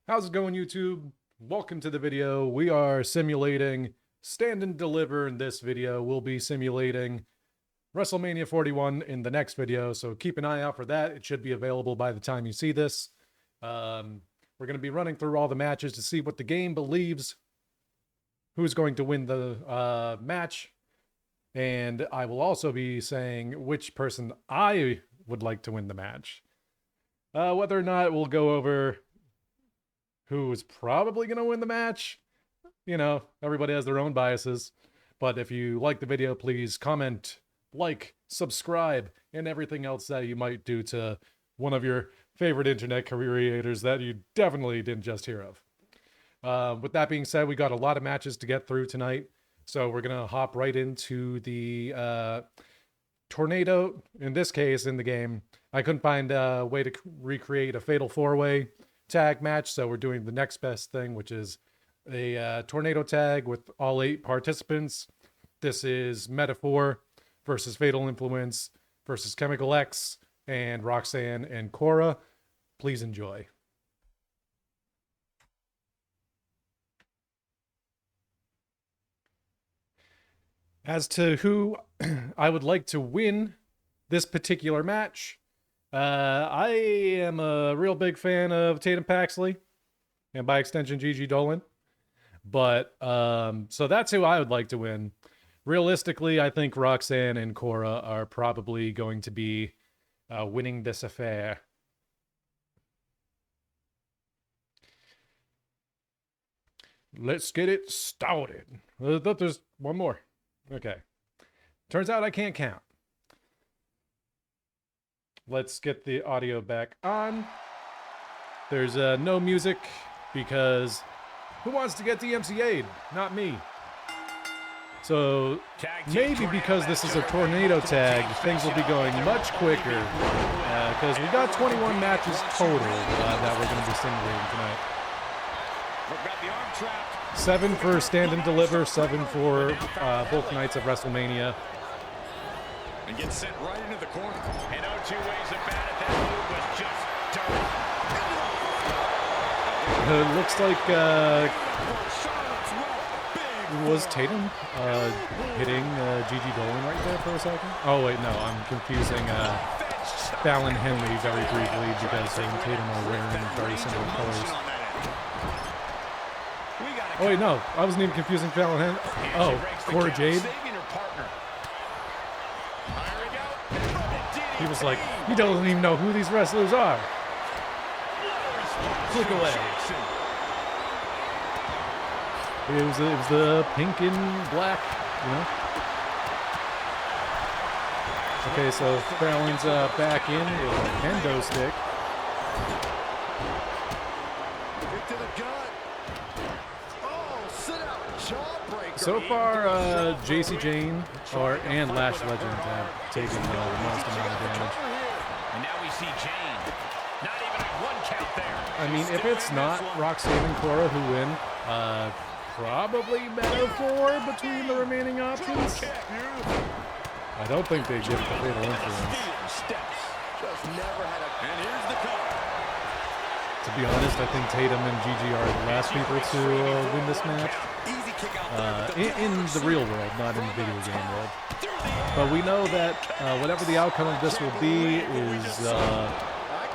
How's it going, YouTube? Welcome to the video. We are simulating Stand and Deliver in this video. We'll be simulating WrestleMania 41 in the next video, so keep an eye out for that. It should be available by the time you see this. We're going to be running through all the matches to see what the game believes who's going to win the match. And I will also be saying which person I would like to win the match. Whether or not we'll go over who is probably going to win the match. You know, everybody has their own biases. But if you like the video, please comment, like, subscribe, and everything else that you might do to one of your favorite internet creators that you definitely didn't just hear of. With that being said, we got a lot of matches to get through tonight. So we're going to hop right into the tornado. In this case, in the game, I couldn't find a way to recreate a fatal four-way tag match, so we're doing the next best thing, which is a tornado tag with all 8 participants. This is Metaphor versus Fatal Influence versus Chemical X and Roxanne and Cora. Please enjoy. As to who I would like to win this particular match, I am a real big fan of Tatum Paxley, and by extension, Gigi Dolan. But, so that's who I would like to win. Realistically, I think Roxanne and Cora are probably going to be winning this affair. Let's get it started. I thought there's one more. Okay. Turns out I can't count. Let's get the audio back on. There's no music because who wants to get DMCA'd? Not me. So maybe because this is a tornado tag, things will be going much quicker because we got 21 matches total that we're going to be simulating tonight. 7 for Stand and Deliver, 7 for both nights of WrestleMania. And gets sent right into the corner. And no two ways about it. That move was just dirt. It looks like it was Tatum hitting Gigi Dolan right there for a second. Oh wait, no, I'm confusing Fallon Henley very briefly because her and Tatum are wearing very similar colors. Oh wait, no, I wasn't even confusing Fallon Henley. Oh, Cora Jade. He was like, he doesn't even know who these wrestlers are. Click away. It was the pink and black, you know. Okay, so Fallon's back in with a kendo stick. So far, JC Jane and Lash Legend have taken the most amount of damage. And now we see Jane. Not even a 1 count there. I mean, if it's not Roxanne and Cora who win, probably Metaphor between the remaining options. I don't think they give it the Fatal Influence. To be honest, I think Tatum and Gigi are the last people to win this match. In the real world, not in the video game world. But we know that whatever the outcome of this will be is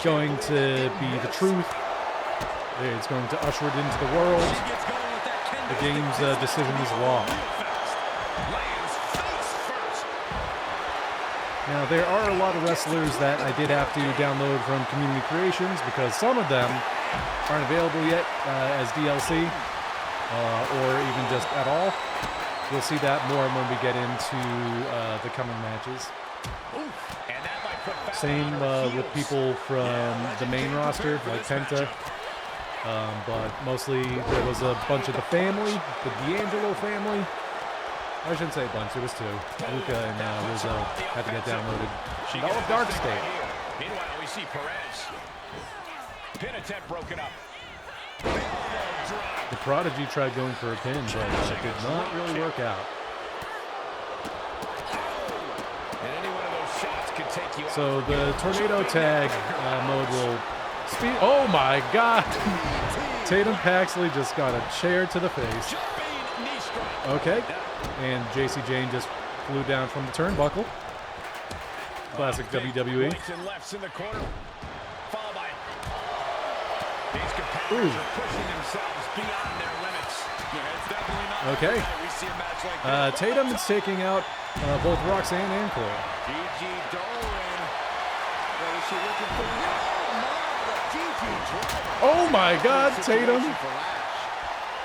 going to be the truth. It's going to usher it into the world. The game's decision is law. Now, there are a lot of wrestlers that I did have to download from Community Creations because some of them aren't available yet as DLC. Or even just at all. We'll see that more when we get into the coming matches. Same with people from the main roster, like Penta. But mostly there was a bunch of the family, the D'Angelo family. I shouldn't say a bunch, it was 2. Luca and Rizzo had to get downloaded. All of Dark State. Meanwhile, we see Perez. Pin attempt broken up. The Prodigy tried going for a pin, but it did not really work out. So the tornado tag mode will speed. Oh my God! Tatum Paxley just got a chair to the face. Okay. And JC Jane just flew down from the turnbuckle. Classic WWE. Okay. Tatum is taking out both Roxanne and Cora. Oh my God, Tatum!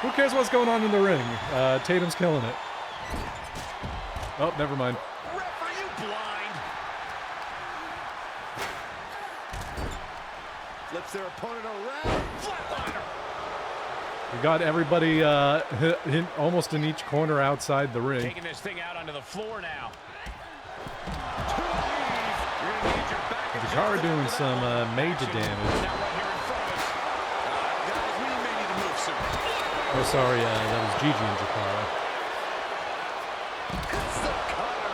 Who cares what's going on in the ring? Tatum's killing it. Oh, never mind. Flips their opponent around. Flatliner. We got everybody almost in each corner outside the ring. Taking this thing out onto the floor now. Jakara doing some major damage. Oh, sorry, that was Gigi and Jakara.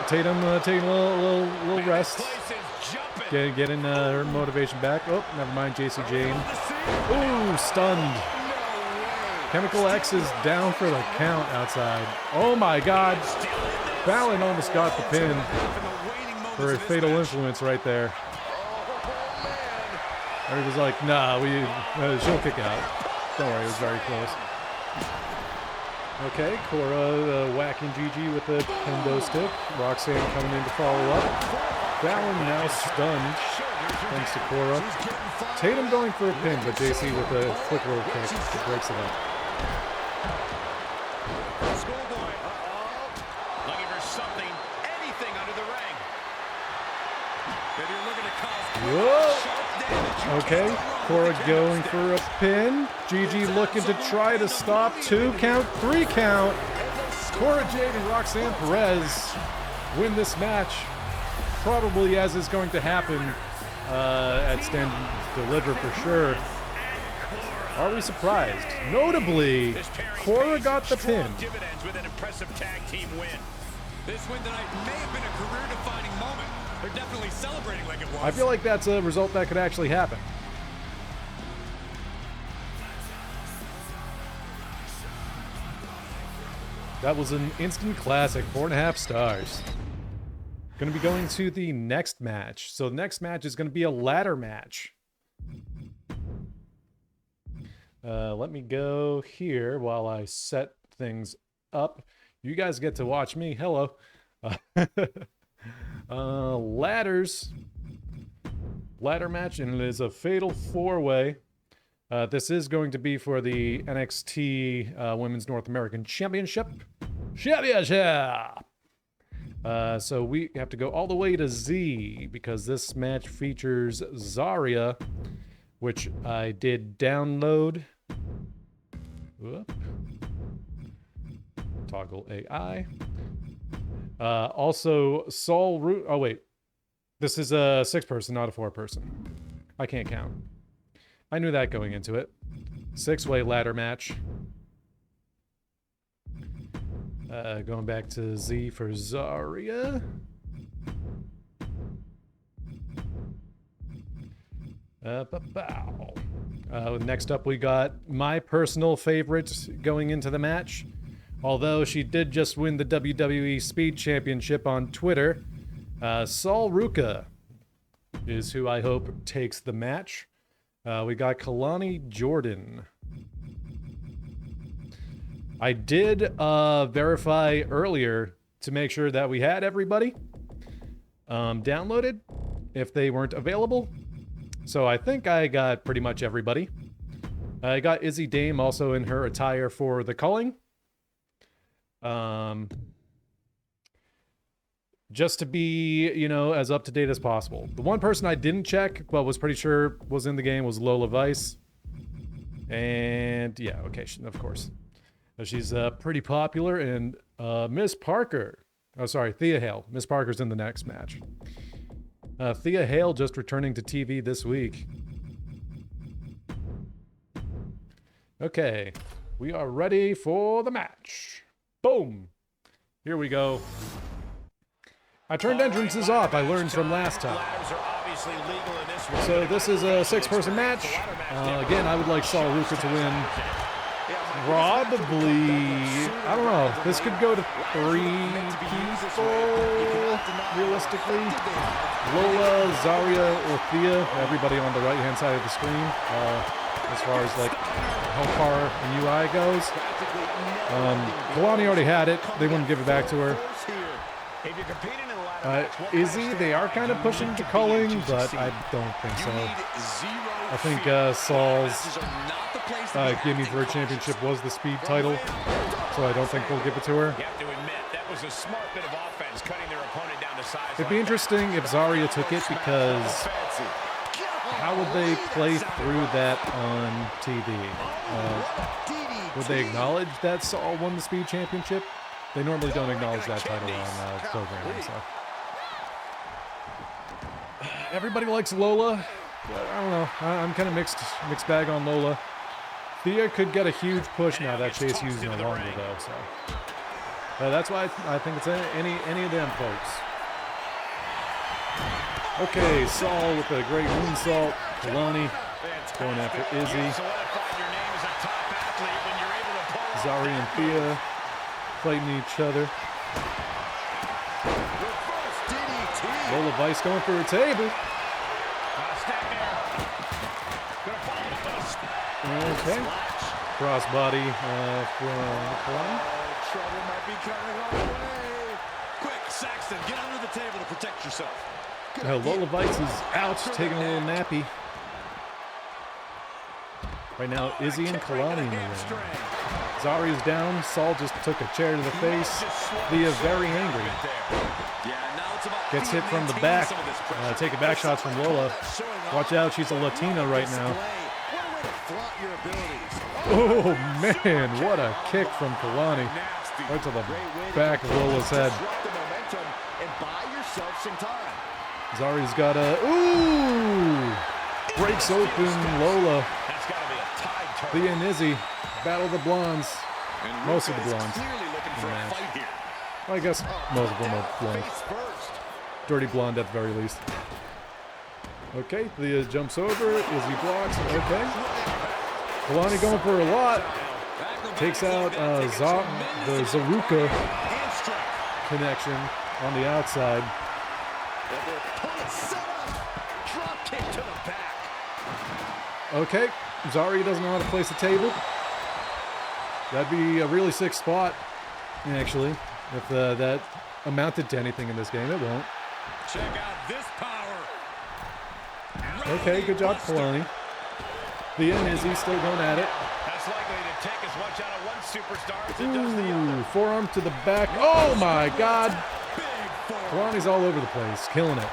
Tatum taking a little rest. Getting her motivation back. Oh, never mind, JC Jane. Ooh, stunned. Chemical X is down for the count outside. Oh my God. Fallon almost got the pin for a fatal influence right there. He was like, nah, she'll kick out. Don't worry, it was very close. Okay, Cora whacking Gigi with the kendo stick. Roxanne coming in to follow up. Fallon now stunned, thanks to Cora. Tatum going for a pin, but JC with a quick little kick breaks it up. Schoolboy, looking for something, anything under the ring. Maybe you're looking to cause sharp damage. Okay, Cora going for a pin. Gigi looking to try to stop. 2 count, 3 count. Cora Jade and Roxanne Perez win this match. Probably as is going to happen at Stand and Deliver for sure. Are we surprised? Notably, Cora got the pin. With an impressive tag team win. This win tonight may have been a career-defining moment. They're definitely celebrating like it was. I feel like that's a result that could actually happen. That was an instant classic, 4.5 stars. Going to be going to the next match. So the next match is going to be a ladder match. Let me go here while I set things up. You guys get to watch me. Hello. Ladders. Ladder match, and it is a fatal 4-way. This is going to be for the NXT Women's North American Championship. So we have to go all the way to Z because this match features Zarya, which I did download. Whoop. Toggle AI. Also, Saul Root. Oh, wait. This is a 6-person, not a 4-person. I can't count. I knew that going into it. 6-way ladder match. Going back to Z for Zarya. Next up, we got my personal favorite going into the match. Although she did just win the WWE Speed Championship on Twitter, Sol Ruka is who I hope takes the match. We got Kalani Jordan. I did verify earlier to make sure that we had everybody downloaded if they weren't available. So I think I got pretty much everybody. I got Izzy Dame also in her attire for the calling. Just to be, you know, as up to date as possible. The one person I didn't check, but was pretty sure was in the game was Lola Vice. And yeah, okay, of course. She's pretty popular. And Miss Parker. Oh, sorry, Thea Hale. Miss Parker's in the next match. Thea Hale just returning to TV this week. Okay, we are ready for the match. Boom. Here we go. I turned entrances off. I learned from last time. Ladders are obviously legal in this one. So this is a 6-person match. Again, I would like Saul Ruka to win. Probably, I don't know. This could go to 3 people, realistically. Lola, Zarya, or Thea. Everybody on the right-hand side of the screen. As far as like how far an UI goes. Kalani already had it. They wouldn't give it back to her. Izzy, they are kind of pushing to culling, but I don't think so. I think Saul's Gimme for a championship was the speed title, so I don't think they'll give it to her. You have to admit, that was a smart bit of offense, cutting their opponent down to size. It'd be interesting if Zarya took it, because how would they play through that on TV? Would they acknowledge that Saul won the speed championship? They normally don't acknowledge that title on programming, so. Everybody likes Lola. I don't know. I'm kind of mixed bag on Lola. Thea could get a huge push now that Chase U's no longer, though. So that's why I think it's any of them folks. Okay, Saul with a great moonsault. Kalani going after Izzy. Zarya and Thea fighting each other. Lola Vice going for a table. Okay. Crossbody from Kalani. Trouble might be coming our way. Quick, Saxton, get under the table to protect yourself. Lola Vice is out, taking a little nappy. Right now, Izzy and Kalani in the ring. Zarya's down. Saul just took a chair to the face. Thea very angry. Gets hit from the back. Taking back shots from Lola. Watch out, she's a Latina right now. Oh man, what a kick from Kalani. Right to the back of Lola's head. Zarya's got a... Ooh! Breaks open Lola. Thea and Izzy battle the blondes. Most of the blondes. Well, I guess most of them are blonde. Dirty blonde at the very least. Okay, Thea jumps over. Izzy blocks. Okay. Kalani going for a lot. Takes out the Zaruka connection on the outside. Okay, Zarya doesn't know how to place a table. That'd be a really sick spot, actually, if that amounted to anything in this game. It won't. Check out this power. Okay, good job, Kalani. Thea and Izzy still going at it. That's likely to take as much out of one superstar as it does the other. Forearm to the back. Oh my God! Kalani's all over the place, killing it,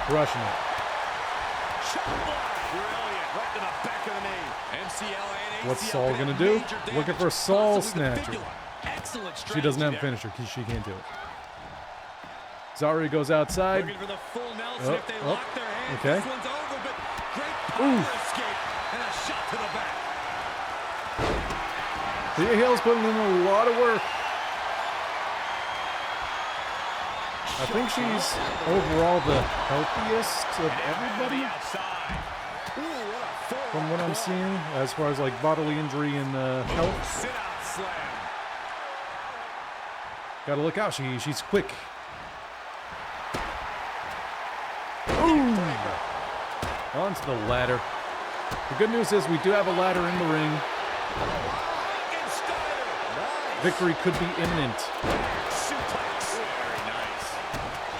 crushing it. What's Saul gonna do? Looking for Saul Snatcher. She doesn't have a finisher. She can't do it. Zarya goes outside. Okay. Ooh. Thea Hale's putting in a lot of work. I think she's overall the healthiest of everybody. From what I'm seeing, as far as like bodily injury and health. Gotta look out, she's quick. Ooh! Onto the ladder. The good news is we do have a ladder in the ring. Victory could be imminent.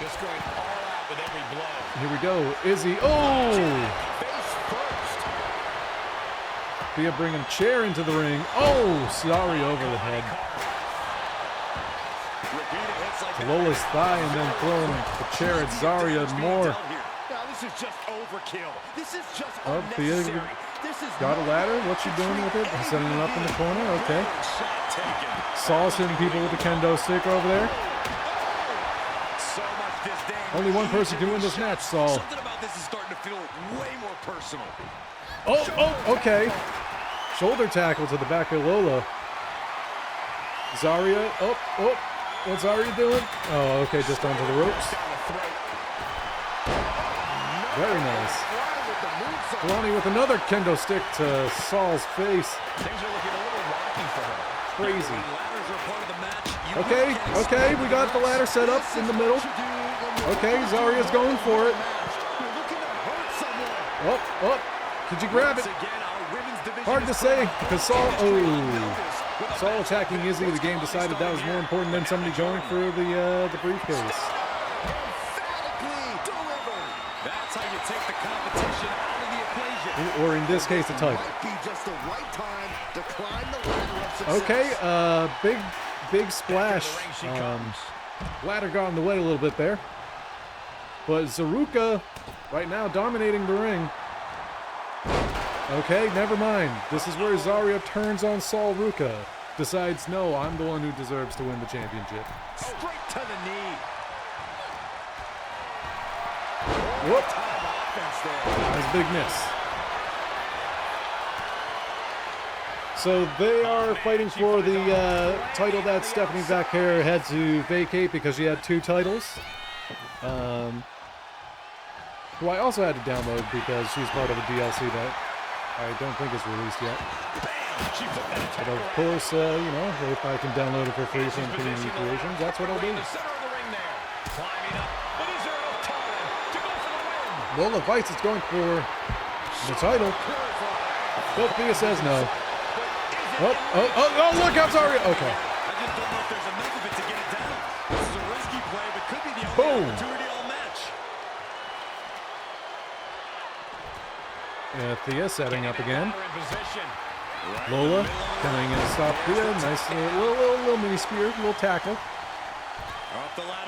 Just going all out with every blow. Here we go, Izzy. Oh! Thea bringing a chair into the ring. Oh, sorry, over the head. Lola's thigh and then throwing the chair at Zarya more. This is just overkill. This is just Thea got a ladder. What's she doing with it? Setting it up in the corner. Okay. Saul's hitting people with the kendo stick over there. Only one person can win this match, Saul. Something about this is starting to feel way more personal. Oh, okay. Shoulder tackle to the back of Lola. Zarya, what's Zarya doing? Oh, okay, just onto the ropes. Very nice. Flying with the moonsault. Kalani with another kendo stick to Saul's face. Things are looking a little rocky for her. Crazy. Ladders are part of the match. You Okay, can't okay, stop we it. got the ladder set up in the middle. What you do when Okay, you're Zaria's going for it. You're looking to hurt someone. Oh, oh, could you grab it? Once again, our women's division Hard to is say, putting because Saul, industry on oh, notice with a Saul match attacking Izzy. The game decided that was more important than somebody going for the briefcase. emphatically delivered. That's how you take the competition out of the equation. Or in this case, the title. Might be just the right time to climb the ladder of success. Okay, big splash. Ladder got in the way a little bit there. But Zaruka right now dominating the ring. Okay, never mind. This is where Zaria turns on Saul Ruka. Decides, no, I'm the one who deserves to win the championship. Straight to the knee. Whoop. Offense there. That's a big miss. So they are fighting for the title that Stephanie Vaquer had to vacate because she had 2 titles. Who I also had to download because she's part of a DLC that I don't think is released yet. But of course, you know, if I can download it for free from Community Creations, that's what I'll do. Lola Vice is going for the title. But Thea says no. Oh, look out, Zaria. Okay. I just don't know if there's enough of it to get it down. This is a risky play, but could be the only Boom. opportunity all match. Thea setting up again. Lola coming in to stop Thea. Nice little mini spear, little tackle.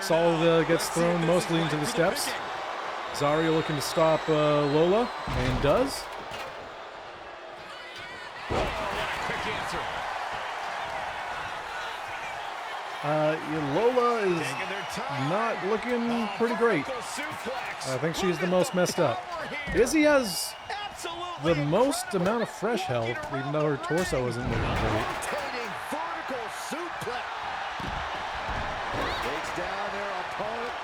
Saul gets thrown mostly into the steps. Zaria looking to stop Lola, and does. Lola is not looking pretty great. I think she's the most messed up. Izzy has the most amount of fresh health, even though her torso isn't looking great. Rotating vertical suplex. Takes down their opponent.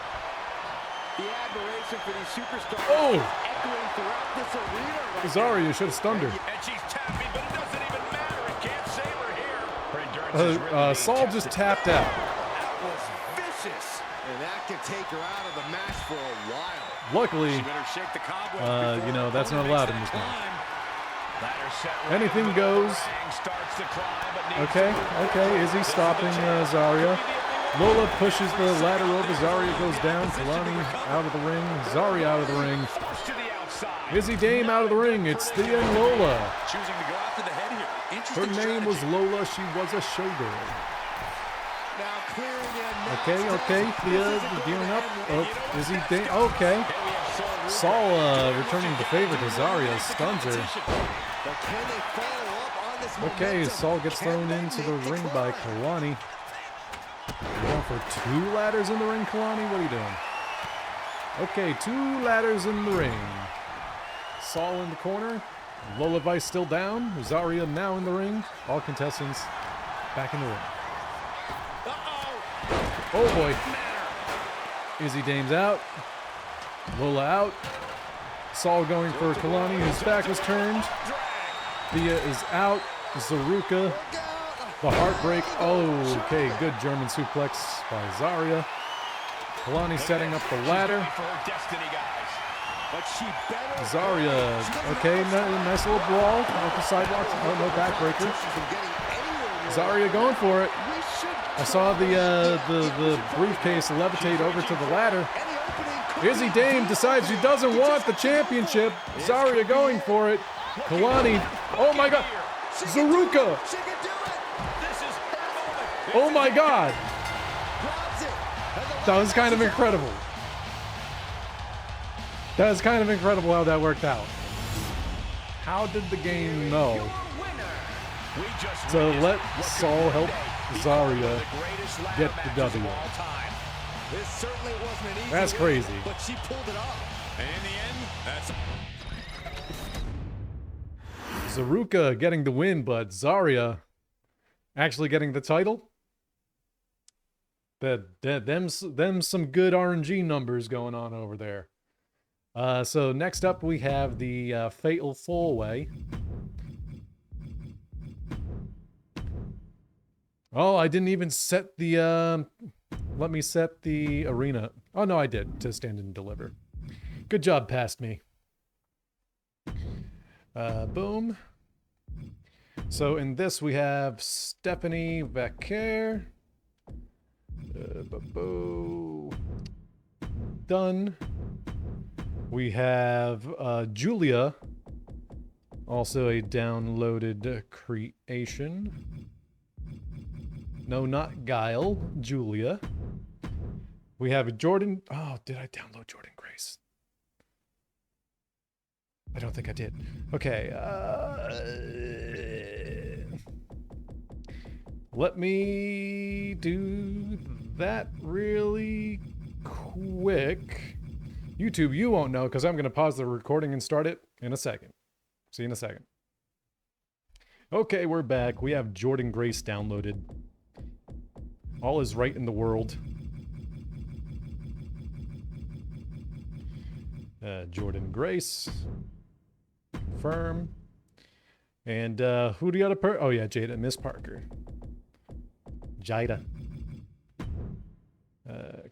The admiration for these superstars Oh! echoing throughout this arena right Zaria should have stunned her. And she's tapping, but it doesn't even matter. It can't save her here. Her endurance is really being Saul just tapped out. That was vicious. And that could take her out of the match for a while. Luckily, She better shake the cobwebs before you know, her that's not opponent allowed in makes this that game. climb. Ladder set right Anything into the goes. ring, starts to climb, but needs Okay, to- okay, Izzy stopping Zaria. Lola pushes the ladder over. Zaria goes down. Kalani out of the ring. Zaria out of the ring. Forced to the outside. Izzy Dame out of the ring. It's Thea and Lola. Choosing to go after the head here. Her Interesting name was strategy. Lola. She was a showgirl. Now clearing in. Okay, Thea gearing up. Oh, Izzy Dame. Okay. Saul returning the favor to Zaria. Stuns her. But can they follow up on this Okay, momentum? Saul gets Can thrown they into the make the ring climb? by Kalani. You going for 2 ladders in the ring, Kalani? What are you doing? Okay, 2 ladders in the ring. Saul in the corner. Lola Vice still down. Zaria now in the ring. All contestants back in the ring. Oh boy. Izzy Dame's out. Lola out. Saul going for Kalani, whose back was turned. Thea is out. Zaruka. The heartbreak. Oh, okay. Good German suplex by Zaria. Kalani setting up the ladder. For her destiny, guys. But she better. Zaria. Okay, nice little brawl off the sidewalk. Oh, no backbreaker. Zaria going for it. I saw the briefcase levitate over to the ladder. Izzy Dame decides she doesn't want the championship. Zaria going for it. Kalani. Oh my God. Zaruka. Oh my God. That was kind of incredible. That was kind of incredible how that worked out. How did the game know to let Saul help Zaria get the W? This certainly wasn't an easy That's win, crazy. but she pulled it off. And in the end, that's Zaruka getting the win, but Zaria actually getting the title. Them some good RNG numbers going on over there. So next up we have the Fatal 4-Way. Oh, I didn't even set the, let me set the arena. Oh, no, I did, to stand and deliver. Good job, past me. Boom. So in this we have Stephanie Vaquer. Done. We have Julia, also a downloaded creation. No, not Guile, Julia. We have Jordan. Oh, did I download Jordan Grace? I don't think I did. Okay. Let me do that really quick. YouTube, you won't know because I'm going to pause the recording and start it in a second. See you in a second. Okay, we're back. We have Jordan Grace downloaded. All is right in the world. Jordan Grace. Confirm. And who do you got to oh yeah, Jada, Miss Parker. Jada.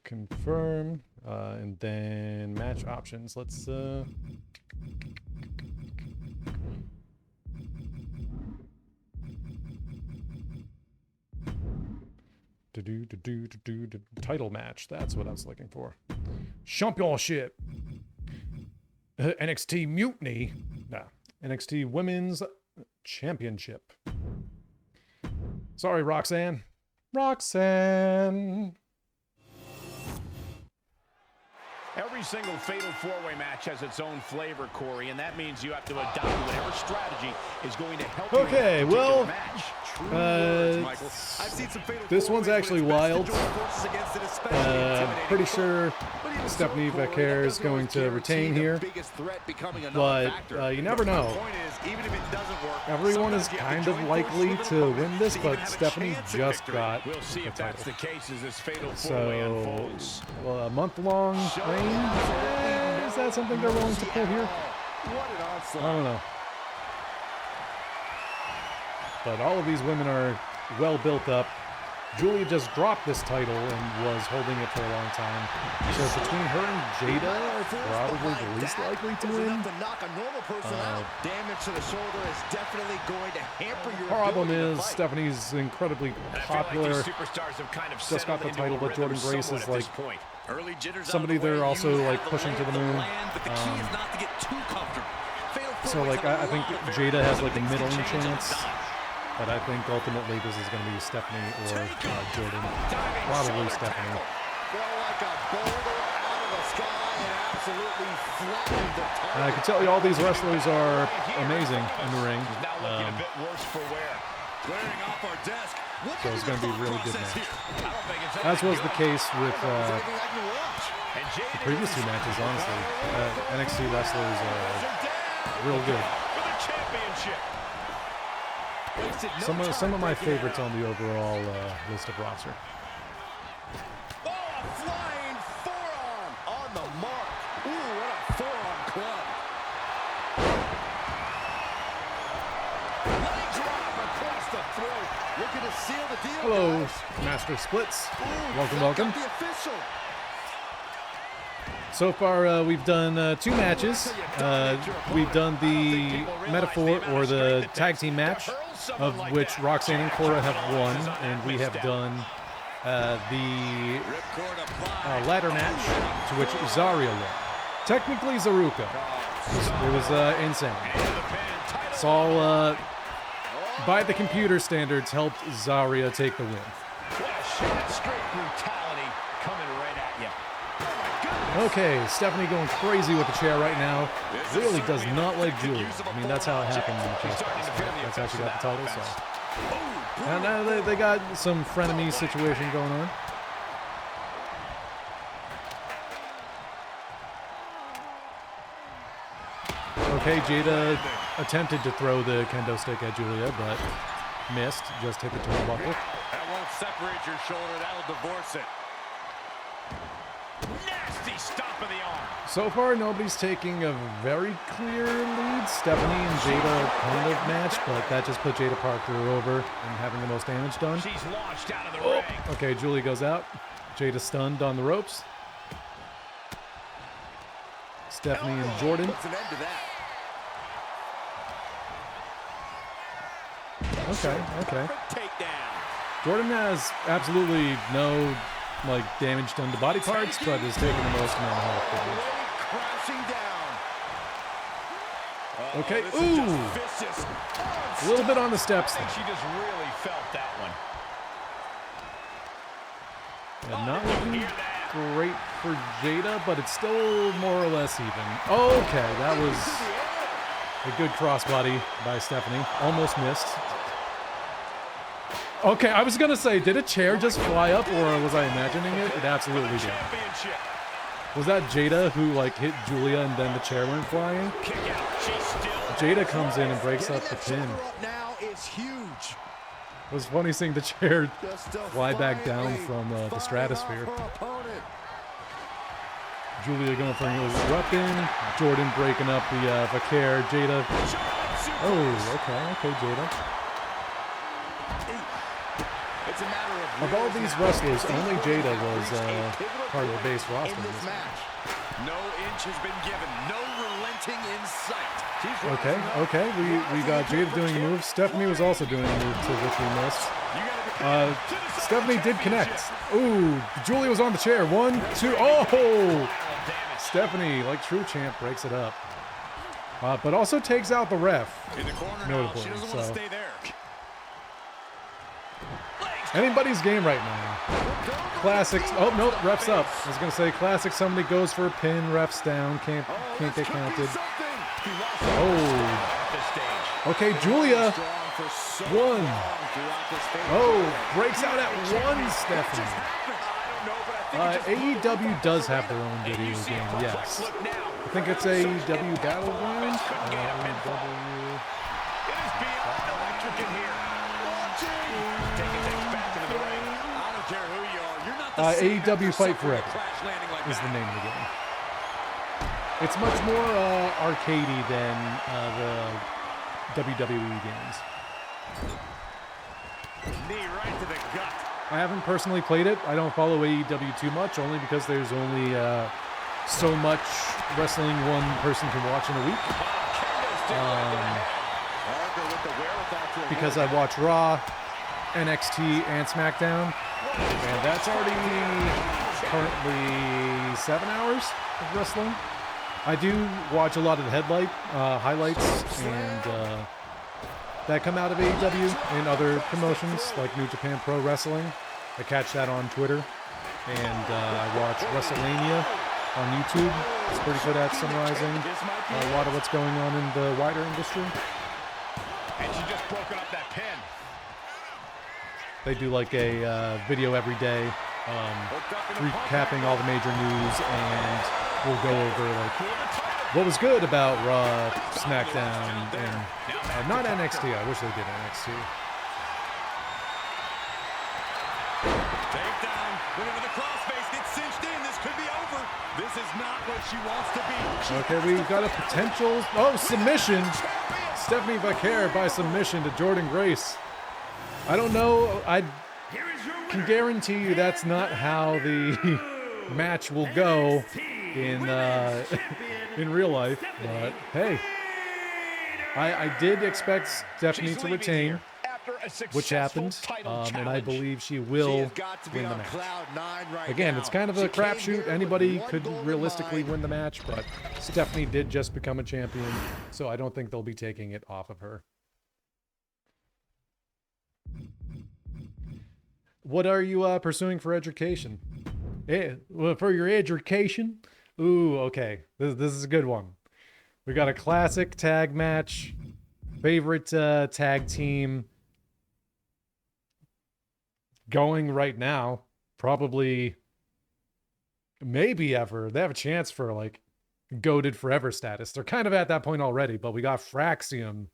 Confirm. And then match options. Let's title match. That's what I was looking for. Championship. NXT Mutiny. Nah. NXT Women's Championship. Sorry, Roxanne. Roxanne. Every single Fatal 4-Way match has its own flavor, Corey, and that means you have to adopt whatever strategy is going to help you. Okay, well, this one's actually wild. Pretty sure Stephanie Vaquer is going to retain here, but you never know. Everyone is kind of likely to win this, but Stephanie just got the title. So, a month-long reign? Is that something they're willing to pull here? I don't know. But all of these women are well built up. Julia just dropped this title and was holding it for a long time. So between her and Jada are probably the least likely to win. Damage to the shoulder is definitely going to hamper your problem is Stephanie's incredibly popular. Just got the title, but Jordan Grace is like somebody they're also like pushing to the moon. So like I think Jada has like a middling chance. But I think ultimately this is going to be Stephanie or Jordan. Probably Stephanie. I can tell you all these wrestlers are amazing in the ring. So it's going to be a really good match. As was the case with the previous two matches, honestly. NXT wrestlers are real good. Some of my favorites on the overall list of roster. Oh, a flying forearm on the mark. Ooh, what a forearm club. Leg drop across the throat. Looking to seal the deal. Hello, guys. Master Splits. Ooh, Welcome. the official. So far, we've done 2 matches. We've done the Metaphor, or the tag team match, of which Roxanne and Cora have won, and we have done the ladder match, to which Zarya won. Technically, Zaruka. It was insane. Saul, by the computer standards, helped Zarya take the win. Okay, Stephanie going crazy with the chair right now. Really does not like Julia. I mean, that's how it happened in the first place. That's how she got the title, so. And now they got some frenemy situation going on. Okay, Jada attempted to throw the kendo stick at Julia, but missed. Just hit the turnbuckle. That won't separate your shoulder. That'll divorce it. Nasty stop of the arm. So far, nobody's taking a very clear lead. Stephanie and Jada kind of matched, but that just put Jada Parker over and having the most damage done. She's launched out of the ring. Okay, Julie goes out. Jada stunned on the ropes. Stephanie and Jordan. Puts an end to that. Okay. Takedown. Jordan has absolutely no damage done to body parts, but is taking the most amount of health damage. Crashing down. Okay, This is just vicious. a little bit on the steps. I think she just really felt that one. Yeah, not looking great for Jada, but it's still more or less even. Okay, that was a good crossbody by Stephanie. Almost missed. Okay, I was gonna say, did a chair just fly up, or was I imagining it? It absolutely did. Was that Jada who hit Julia and then the chair went flying? Jada comes in and breaks up the pin. Now is huge. It was funny seeing the chair fly back down from the stratosphere. Julia going for a weapon. Jordan breaking up the Vaquer. Jada. Oh, okay, Jada. Of all these wrestlers, only Jada was part of the base roster in this match. No inch has been given. No relenting in sight. Okay. We got Jada doing moves. Stephanie was also doing a move to which we missed. Stephanie did connect. Ooh, Julia was on the chair. 1, 2. Oh! Stephanie, like true champ, breaks it up. But also takes out the ref. Notably. So. Anybody's game right now. Classic. Oh, nope, ref's up. I was going to say classic. Somebody goes for a pin, ref's down. Can't get counted. Oh. Okay, Julia. 1. Oh, breaks out at 1, Stephanie. AEW does have their own video game, yes. I think it's AEW Battleground. AEW Fight Forever is the name of the game. It's much more arcadey than the WWE games. Knee right to the gut. I haven't personally played it. I don't follow AEW too much, only because there's only so much wrestling one person can watch in a week. Because I watch Raw, NXT, and SmackDown. And that's already currently 7 hours of wrestling. I do watch a lot of the highlights and that come out of AEW and other promotions like New Japan Pro Wrestling. I catch that on Twitter. And I watch WrestleMania on YouTube. It's pretty good at summarizing a lot of what's going on in the wider industry. And she just broken up that pin. They do like a video every day, recapping all the major news, and we'll go over what was good about Raw, SmackDown, and not NXT. I wish they did NXT. Takedown. Looking for the crossface. Gets cinched in. This could be over. This is not what she wants to be. Okay, we've got a potential. Oh, submission. Stephanie Vaquer by submission to Jordan Grace. I don't know. I can guarantee you that's not how the match will go in real life. But hey, I did expect Stephanie to retain, which happened, and I believe she will win the match. Again, it's kind of a crapshoot. Anybody could realistically win the match, but Stephanie did just become a champion, so I don't think they'll be taking it off of her. What are you pursuing for education? For your education? Ooh, okay. This is a good one. We got a classic tag match. Favorite tag team going right now. Probably, maybe ever. They have a chance for like goated forever status. They're kind of at that point already, but we got Fraxium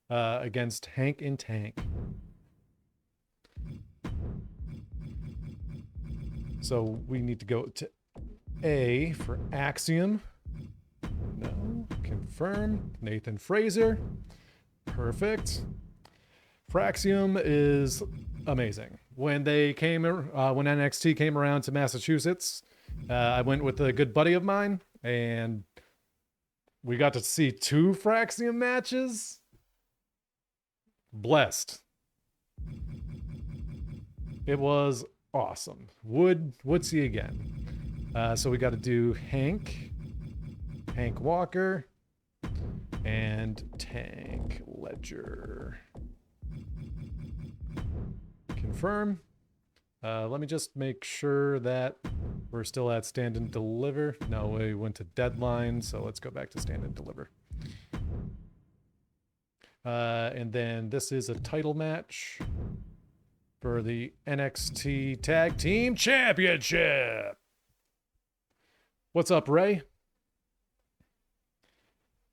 against Hank and Tank. So we need to go to A for Axiom. No. Confirm. Nathan Fraser. Perfect. Fraxium is amazing. When they came, when NXT came around to Massachusetts, I went with a good buddy of mine, and we got to see 2 Fraxium matches. Blessed. It was awesome. Would see again. So we got to do Hank Walker, and Tank Ledger. Confirm. Let me just make sure that we're still at Stand and Deliver. No, we went to Deadline, so let's go back to Stand and Deliver. And then this is a title match for the NXT Tag Team Championship. What's up, Ray?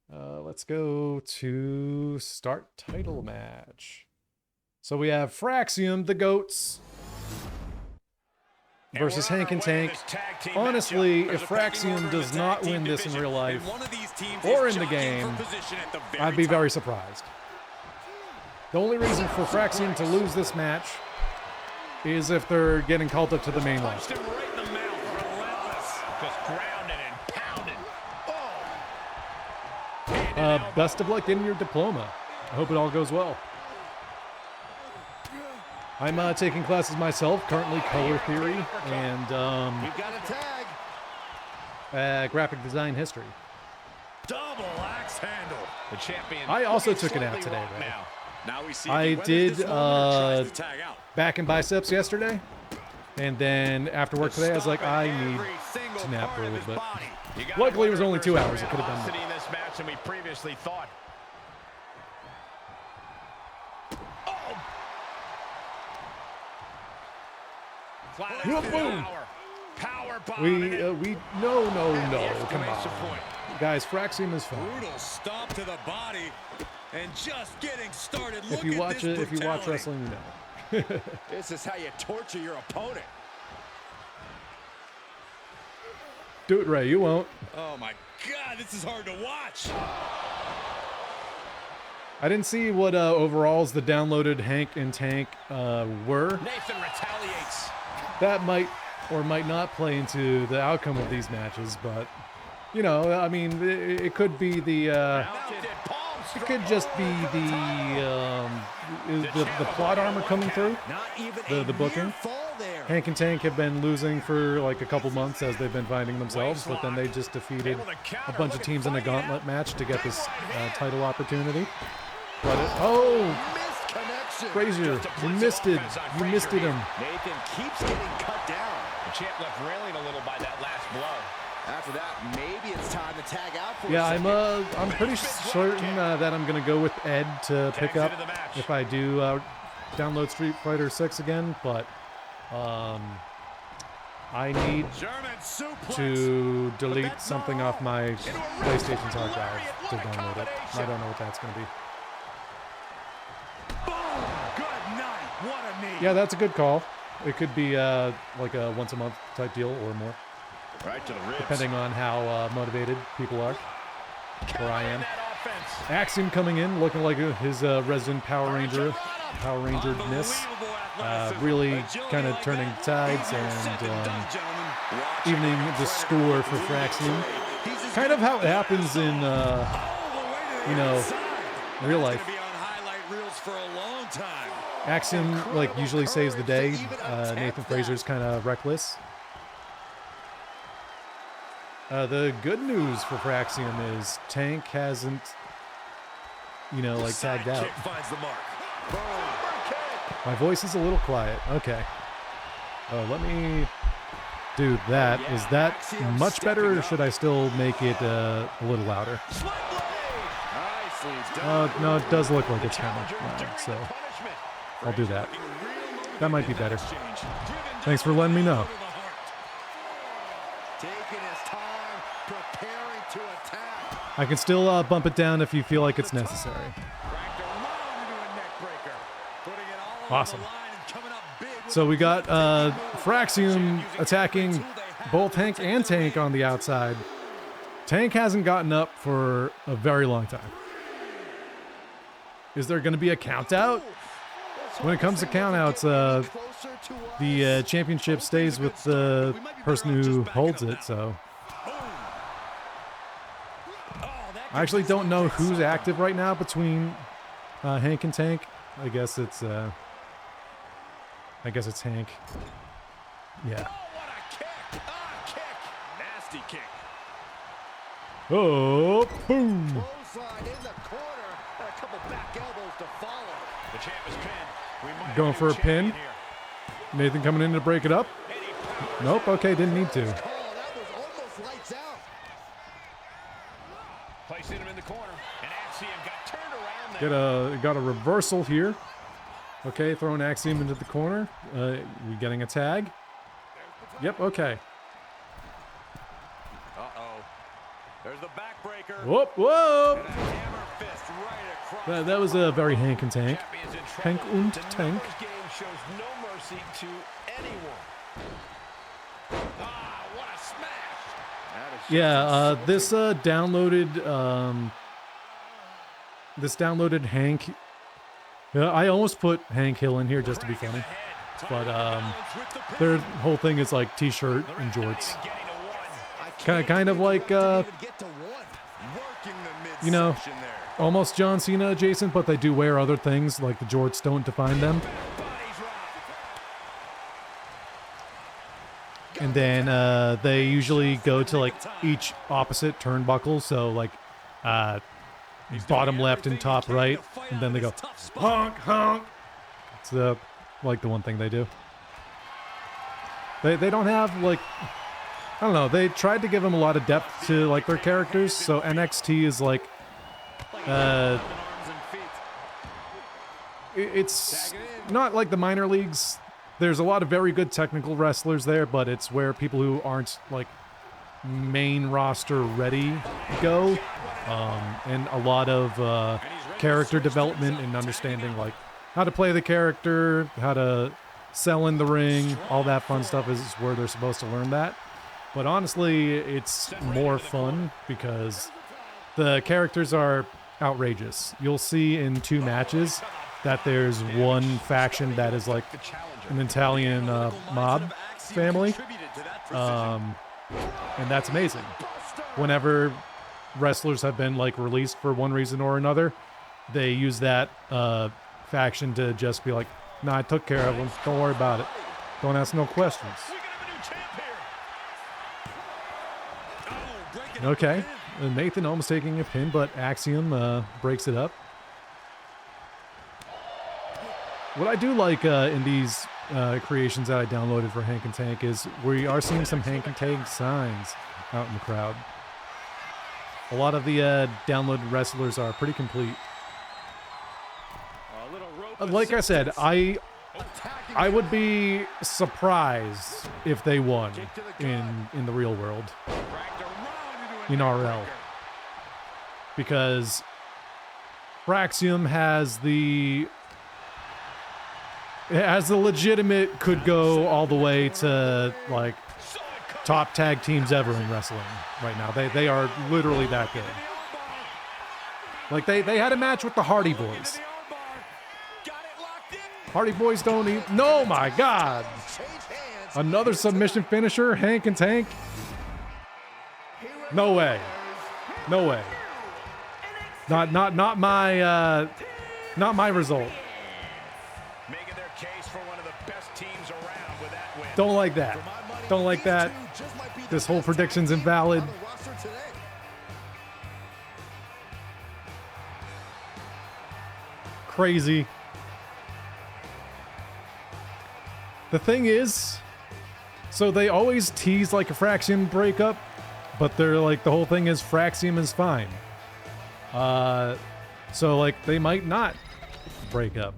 Let's go to start title match. So we have Fraxium, the Goats, versus Hank and Tank. Honestly, if Fraxium does not win this in real life or in the game, I'd be very surprised. The only reason for Fraxium to lose this match is if they're getting called up to the main roster. Best of luck getting your diploma. I hope it all goes well. I'm taking classes myself, currently color theory and graphic design history. Double axe handle. The champion. I also took it out today, Ray. Now we see I did back and biceps yesterday, and then after work today, I was like, I need to nap for a little bit. Luckily, it was only 2 hours. It could have been more. In this match than we previously thought. Boom. Power bomb. No, come on. Guys, Fraxium is fun. Brutal stomp to the body and just getting started. If you watch wrestling, you know. This is how you torture your opponent. Do it, Ray. You won't. Oh my God, this is hard to watch. I didn't see what overalls the downloaded Hank and Tank were. Nathan retaliates. That might or might not play into the outcome of these matches, but you know, I mean, it could be the. It could just be the plot armor coming through. The booking. Hank and Tank have been losing for like a couple months as they've been finding themselves, but then they just defeated a bunch of teams in a gauntlet match to get this title opportunity. But Frazier, you missed it. You missed it him. Nathan keeps getting cut down. The champ left railing a little by that last blow. After that, maybe it's time to tag out for Yeah, I'm pretty certain that I'm gonna go with Ed to pick up if I do download Street Fighter 6 again, but I need to delete something off my PlayStation's hard drive to download it. I don't know what that's gonna be. Yeah, that's a good call. It could be like a once a month type deal or more. Right to the ribs. Depending on how motivated people are, where I am. Axiom coming in, looking like his resident Power Ranger-ness. Really kind of turning tides and evening the score for Fraxium. Kind of how it happens in, you know, real life. Axiom, like, usually saves the day. Nathan Frazier's kind of reckless. The good news for Fraxium is Tank hasn't, you know, like, tagged out. My voice is a little quiet. Okay. Oh, let me... Dude, is that much better, or should I still make it a little louder? No, it does look like it's kind of loud, so I'll do that. That might be better. Thanks for letting me know. I can still bump it down if you feel like it's necessary. Awesome. So we got Fraxium attacking both Hank and Tank on the outside. Tank hasn't gotten up for a very long time. Is there going to be a count out? When it comes to count outs, the championship stays with the person who holds it, so. I actually don't know who's active right now between Hank and Tank. I guess it's Hank. Yeah. Oh, what a kick! Kick! Nasty kick. Oh, boom! Clothesline in the corner, and a couple back elbows to follow. The champ is pinned. We might Going have for a champion pin. here. Nathan coming in to break it up. Nope, okay, didn't need to. Oh, that was almost lights out. Placing him in the corner. And Axiom got turned around there. Got a reversal here. Okay, throwing Axiom into the corner. We getting a tag. Yep, okay. Uh-oh. There's the backbreaker. Whoop, whoop! And a hammer fist right across. That was a very Hank and Tank. Champion's in trouble. Hank und The Tank. numbers game shows no mercy to anyone. Ah, what a smash! That is Yeah, this downloaded Hank. Yeah, I almost put Hank Hill in here just to be funny, but their whole thing is like t-shirt and jorts. Kind of like you know, almost John Cena adjacent, but they do wear other things like the jorts don't define them. And then they usually go to like each opposite turnbuckle, so like bottom left and top right, and then they go honk honk. It's like the one thing they do. They don't have like, I don't know, they tried to give them a lot of depth to like their characters, so NXT is like it's not like the minor leagues. There's a lot of very good technical wrestlers there, but it's where people who aren't like main roster ready go, and a lot of character development and understanding like how to play the character, how to sell in the ring, all that fun stuff is where they're supposed to learn that. But honestly, it's more fun because the characters are outrageous. You'll see in 2 matches that there's one faction that is like an Italian mob family, and that's amazing. Whenever wrestlers have been like released for one reason or another, they use that faction to just be like, nah, I took care of them, don't worry about it, don't ask no questions. Okay, Nathan almost taking a pin, but Axiom breaks it up. What I do like in these creations that I downloaded for Hank and Tank is we are seeing some Hank and Tank signs out in the crowd. A lot of the downloaded wrestlers are pretty complete. Like I said, I would be surprised if they won in the real world, in RL, because Fraxium has the legitimate, could go all the way to like top tag teams ever in wrestling right now. They are literally that good. Like they had a match with the Hardy Boys. Hardy Boys don't even, no, my God. Another submission finisher, Hank and Tank. No way. No way. Not my result. Making their case for one of the best teams around with that win. Don't like that. Don't like that. This whole prediction's invalid. Crazy. The thing is, so they always tease like a Fraxium breakup, but they're like, the whole thing is Fraxium is fine. So like they might not break up.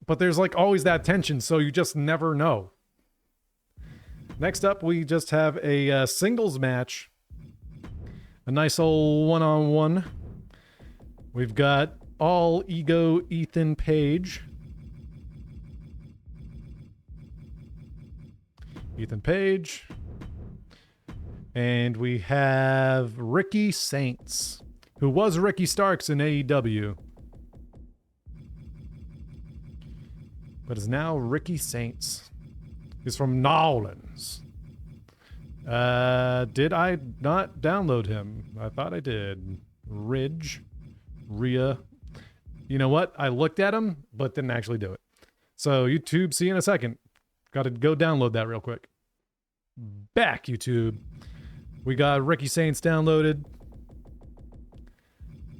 But there's like always that tension, so you just never know. Next up, we just have a singles match. A nice old one-on-one. We've got All Ego Ethan Page Ethan Page. And we have Ricky Saints, who was Ricky Starks in AEW, but is now Ricky Saints. He's from New Orleans. Did I not download him? I thought I did. Rhea. You know what? I looked at him, but didn't actually do it. So YouTube, see you in a second. Got to go download that real quick. Back, YouTube. We got Ricky Saints downloaded.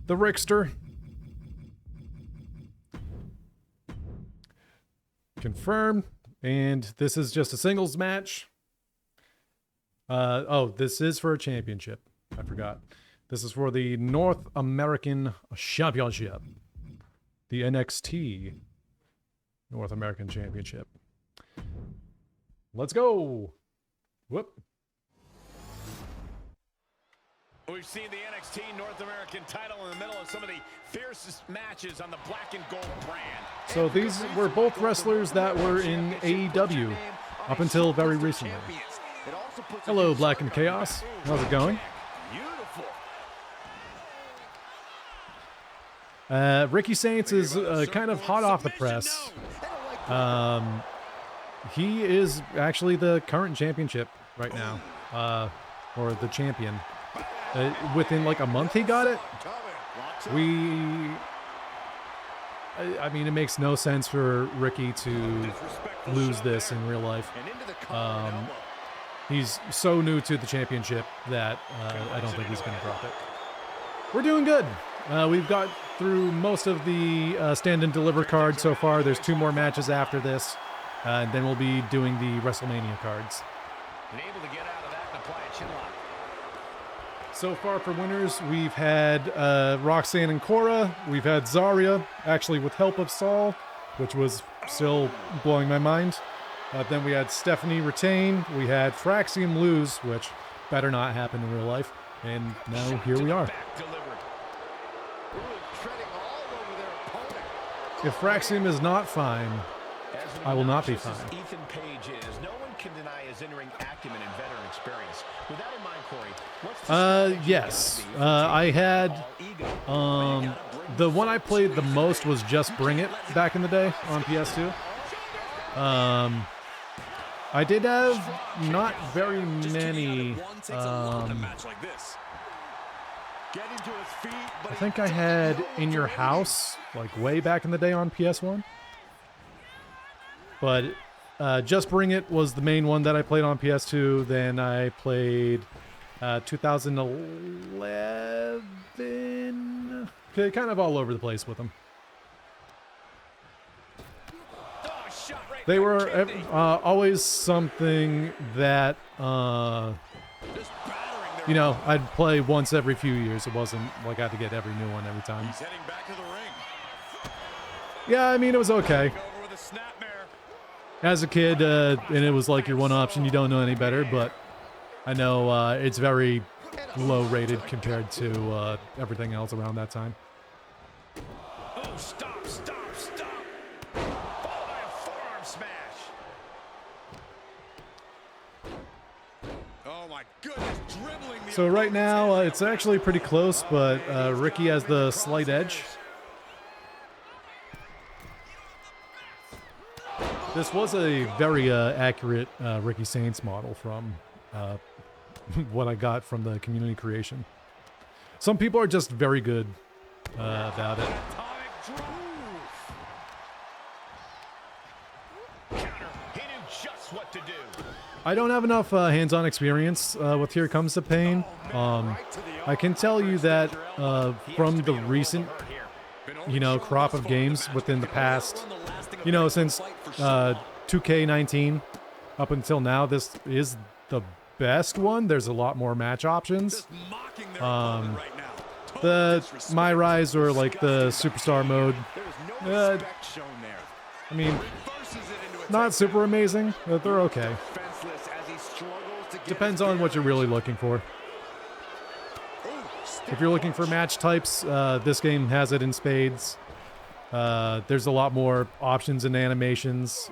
The Rickster. Confirmed. And this is just a singles match. Oh, this is for a championship. I forgot. This is for the North American Championship. The NXT North American Championship. Let's go. Whoop. We've seen the NXT North American title in the middle of some of the fiercest matches on the black and gold brand. So these were both wrestlers that were in AEW up until very recently. Hello, Black and Chaos. How's it going? Ricky Saints is kind of hot off the press. He is actually the current championship right now, or the champion. Within like a month he got it. I mean, it makes no sense for Ricky to lose this in real life. He's so new to the championship that I don't think he's going to drop it. We're doing good. We've got through most of the Stand and Deliver card so far. There's 2 more matches after this, and then we'll be doing the WrestleMania cards. And able to get out of that and apply a chin lock. So far for winners, we've had Roxanne and Cora. We've had Zarya, actually with help of Saul, which was still blowing my mind. Then we had Stephanie retain. We had Fraxium lose, which better not happen in real life. And now here we are. If Fraxium is not fine, I will not be fine. Ethan Page is. No one can deny his in-ring acumen and veteran experience. With that in mind, Corey, what's the yes. I had the one I played the most was Just Bring It back in the day on PS2. I did have not very many. I think I had In Your House, like way back in the day on PS1. But Just Bring It was the main one that I played on PS2. Then I played 2011. Okay, kind of all over the place with them. They were always something that, you know, I'd play once every few years. It wasn't like I had to get every new one every time. He's heading back to the ring. Yeah, I mean, it was okay. As a kid, and it was like your one option. You don't know any better, but I know it's very low rated compared to everything else around that time. Oh, stop, stop, stop. Followed by a forearm smash. Oh my goodness, dribbling the So right now, it's actually pretty close, but Ricky has the slight edge. This was a very accurate Ricky Saints model from what I got from the community creation. Some people are just very good about it. I don't have enough hands-on experience with Here Comes the Pain. I can tell you that from the recent, you know, crop of games within the past, you know, since 2K19 up until now, this is the best one. There's a lot more match options. The My Rise or like the Superstar mode, I mean, not super amazing, but they're okay. Depends on what you're really looking for. If you're looking for match types, this game has it in spades. There's a lot more options and animations.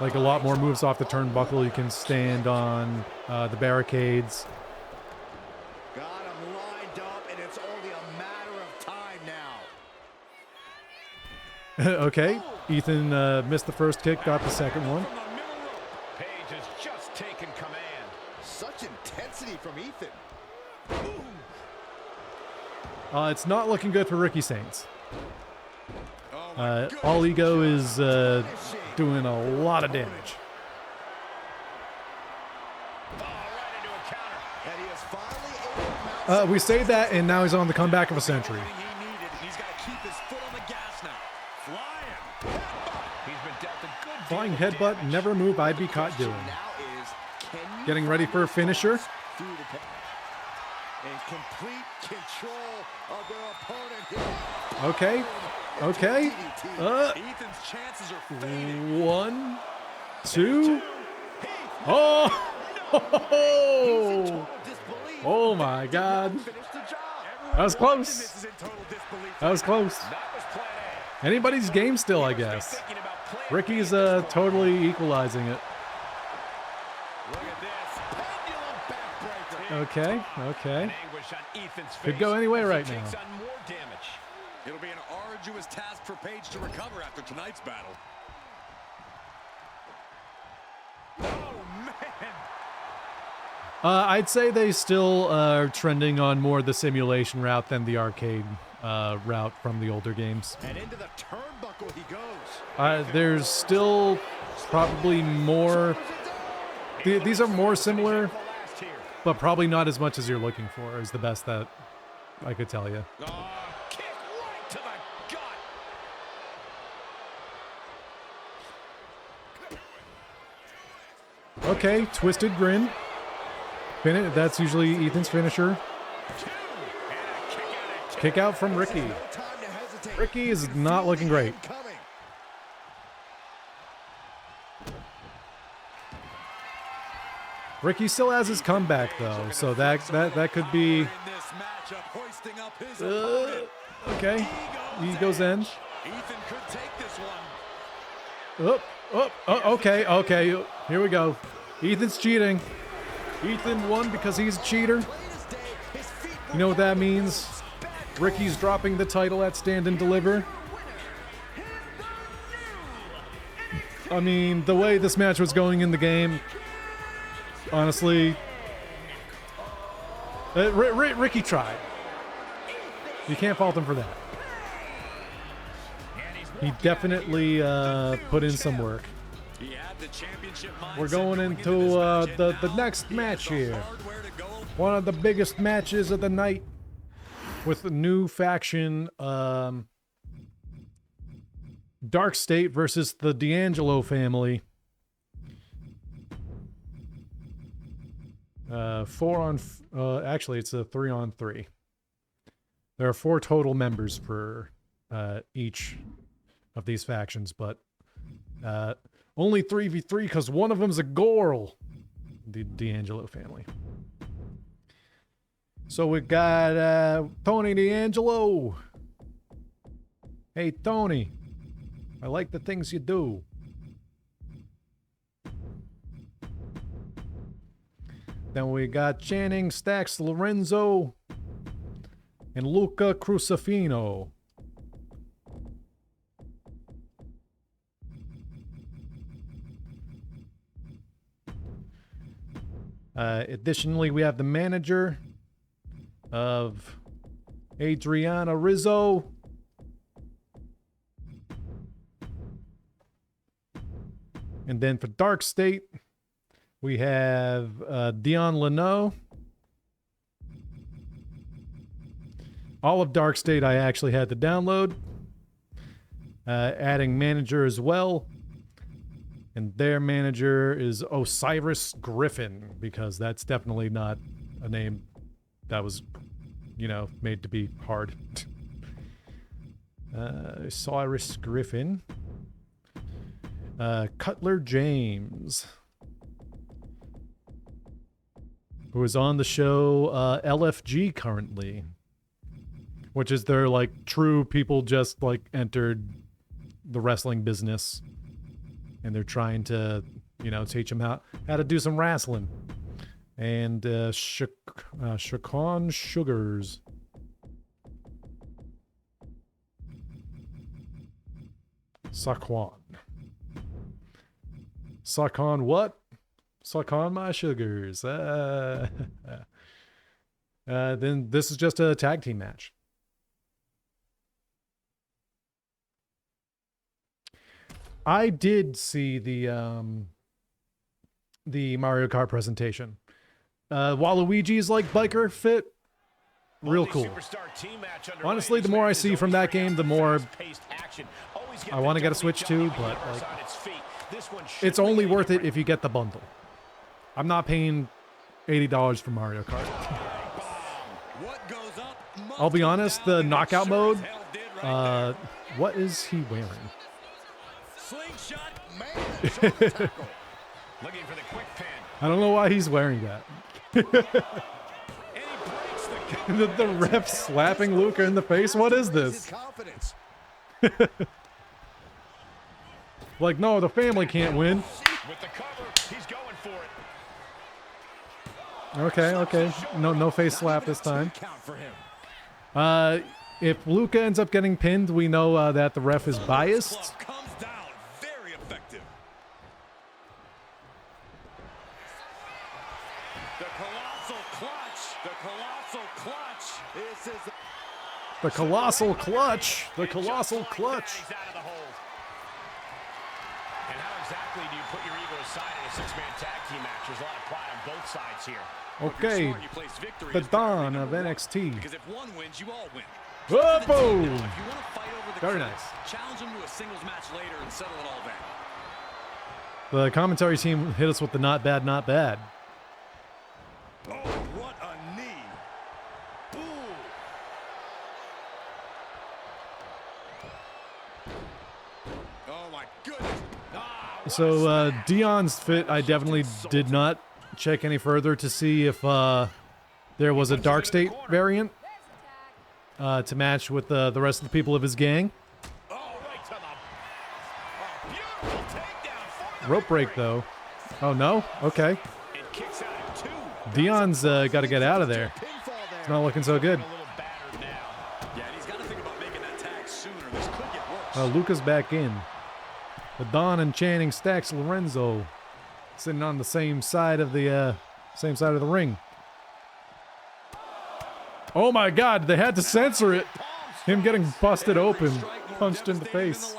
Like a lot more moves off the turnbuckle. You can stand on the barricades. Got him lined up, and it's only a matter of time now. Okay, Ethan missed the first kick, got the second one. Page has just taken command. Such intensity from Ethan. It's not looking good for Ricky Saints. Oh All Ego is doing a lot of damage. We say that, and now he's on the comeback of a century. He's got to keep his foot on the gas now. Flying. He's been dealt a good Flying deal of headbutt, damage. never move I'd be caught doing. Now is, can you Getting ready for a finisher. through the pit? In complete control of their opponent here. Okay, okay. Ethan's chances are fading. 1, 2. Oh! Oh my God. That was close. That was close. Anybody's game still, I guess. Ricky's totally equalizing it. Okay, okay. Could go anyway right now. It'll be an arduous task for Page to recover after tonight's battle. Oh, man. I'd say they still are trending on more the simulation route than the arcade route from the older games. And into the turnbuckle he goes. There's still probably more. These are more similar, but probably not as much as you're looking for, is the best that I could tell you. Kick right to the gut. Okay, twisted grin. That's usually Ethan's finisher. Kick out from Ricky. Ricky is not looking great. Ricky still has his comeback though, so that could be. Okay, Ego's end. Ethan could take this one. Okay, okay. Here we go. Ethan's cheating. Ethan won because he's a cheater. You know what that means? Ricky's dropping the title at Stand and Deliver. I mean, the way this match was going in the game, honestly, Ricky tried. You can't fault him for that. He definitely put in some work. We're going into the next match here. One of the biggest matches of the night with the new faction, Dark State versus the D'Angelo family. 4-on, it's a 3-on-3. There are 4 total members for each of these factions, but only 3v3 because one of them's a girl. The D'Angelo family. So we got Tony D'Angelo. Hey Tony, I like the things you do. Then we got Channing Stacks Lorenzo and Luca Crucifino. Additionally, we have the manager of Adriana Rizzo. And then for Dark State, we have Dion Leno. All of Dark State I actually had to download. Adding manager as well. And their manager is Osiris Griffin, because that's definitely not a name that was, you know, made to be hard. Osiris Griffin. Cutler James, who is on the show LFG currently, which is their, like, true people just, like, entered the wrestling business and they're trying to, you know, teach him how to do some wrestling. And Shaquan Sugars. Saquon. Saquon what? Saquon my sugars. Then this is just a tag team match. I did see the Mario Kart presentation. Waluigi's like biker fit. Real cool. Honestly, the more I see from that game, the more I want to get a Switch too, but like, it's only worth it if you get the bundle. I'm not paying $80 for Mario Kart. I'll be honest, the knockout mode, what is he wearing? I don't know why he's wearing that. the ref slapping Luca in the face? What is this? Like, no, the family can't win. Okay. No face slap this time. If Luca ends up getting pinned, we know that the ref is biased. The colossal clutch. The colossal clutch. And how exactly do you put your ego aside in a six-man tag team match? There's a lot of pride on both sides here. Okay, the Dawn of NXT. Because if one wins, you all win. Whoa! If you want to fight over the Very crown, nice. challenge them to a singles match later and settle it all then. The commentary team hit us with the not bad, not bad. Oh, what a knee. Ooh. Oh, my goodness. So, Dion's fit, I definitely did not check any further to see if there was a Dark State variant to match with the rest of the people of his gang. Rope break, though. Oh, no? Okay. Dion's got to get out of there. It's not looking so good. Luca's back in. The Dawn and Channing Stacks Lorenzo sitting on the same side of the ring. Oh my God! They had to censor it. Him getting busted open, punched in the face.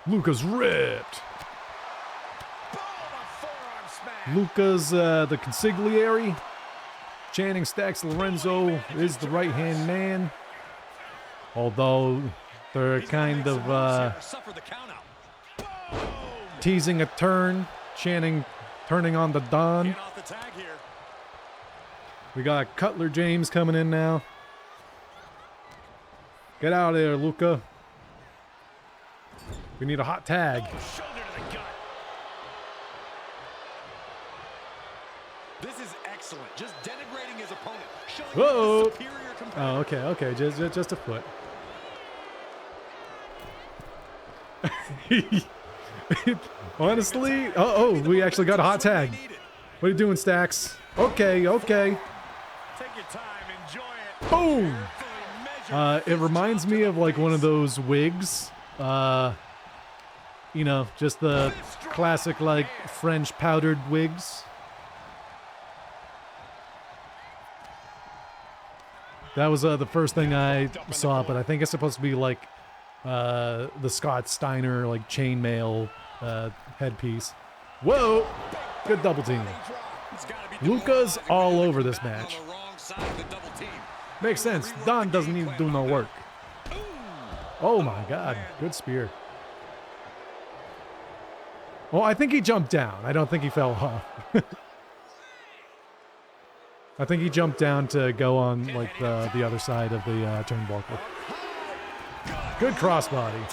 Luca's ripped. Luca's the consigliere. Channing Stacks Lorenzo is the right-hand man. Although they're kind of teasing a turn. Channing turning on the Dawn. We got Cutler James coming in now. Get out of there, Luca. We need a hot tag. This is excellent. Just denigrating his opponent. Whoa! Oh, okay. Just a foot. Honestly, we actually got a hot tag. What are you doing, Stacks? Okay. Take your time, enjoy it. Boom! It reminds me of like one of those wigs. You know, just the classic like French powdered wigs. That was the first thing I saw, but I think it's supposed to be like the Scott Steiner like chainmail headpiece. Whoa! Good double team. Luca's all over this match. Makes sense. Don doesn't need to do no work. Oh my God! Good spear. Well, I think he jumped down. I don't think he fell off. I think he jumped down to go on like the other side of the turnbuckle. Good crossbody.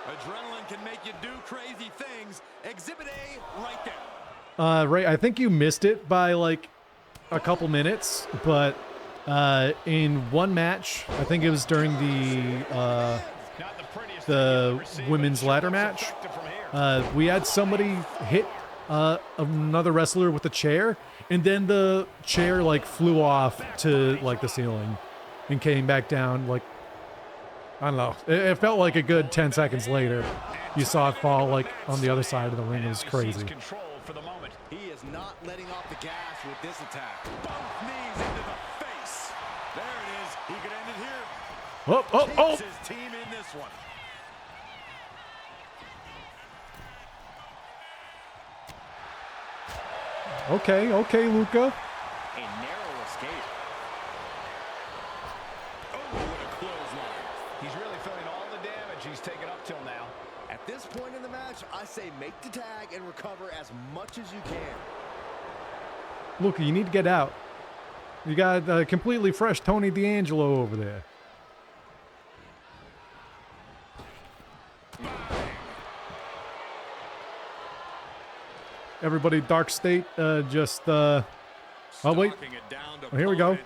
Adrenaline can make you do crazy things. Exhibit A right there. Ray, I think you missed it by like a couple minutes, but in one match, I think it was during the women's ladder match, we had somebody hit another wrestler with a chair, and then the chair like flew off to like the ceiling and came back down. Like, I don't know, it felt like a good 10 seconds later you saw it fall like on the other side of the ring. It was crazy. He is not letting off the gas with this attack. Both knees into the face. There it is. He could end it here. Oh, oh, oh! Keeps his team in this one. Okay, okay, Luca. A narrow escape. Oh, what a clothesline. He's really feeling all the damage he's taken up till now. At this point in the match, I say make the tag and recover as much as you can. Luca, you need to get out. You got a completely fresh Tony D'Angelo over there. Everybody, Dark State, oh, wait. Oh, here we go.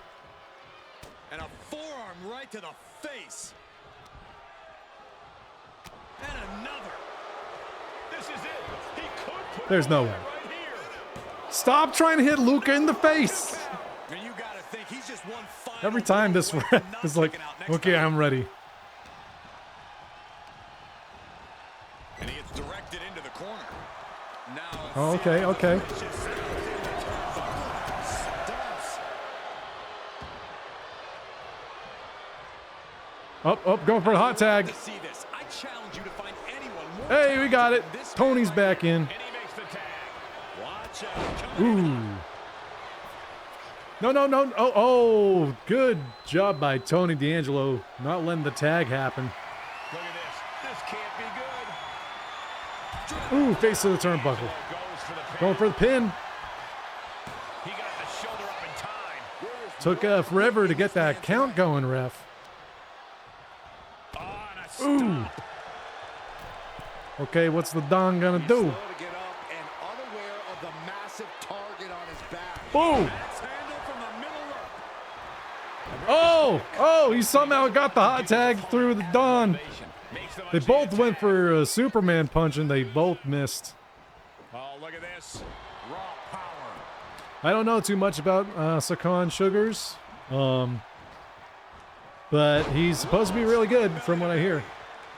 And a forearm right to the face. And another. This is it. He could put There's no way. right here. Stop trying to hit Luca in the face. And you gotta think he's just one final Every time this away ref from not is like, kicking out next okay, time. I'm ready. And he gets directed into the corner. Now Oh, okay, okay. Up, going for the hot tag. Hey, we got it. Tony's back in. Ooh. No. Oh, good job by Tony D'Angelo, not letting the tag happen. Look at this. This can't be good. Ooh, face of the turnbuckle. Going for the pin. He got the shoulder up in time. Took forever to get that count going, ref. Ooh. Okay, what's the Don gonna do? Boom. Oh, he somehow got the hot tag through the Don. They both went for a Superman punch and they both missed. Oh, look at this. Raw power. I don't know too much about Sakan Sugars, but he's supposed to be really good from what I hear.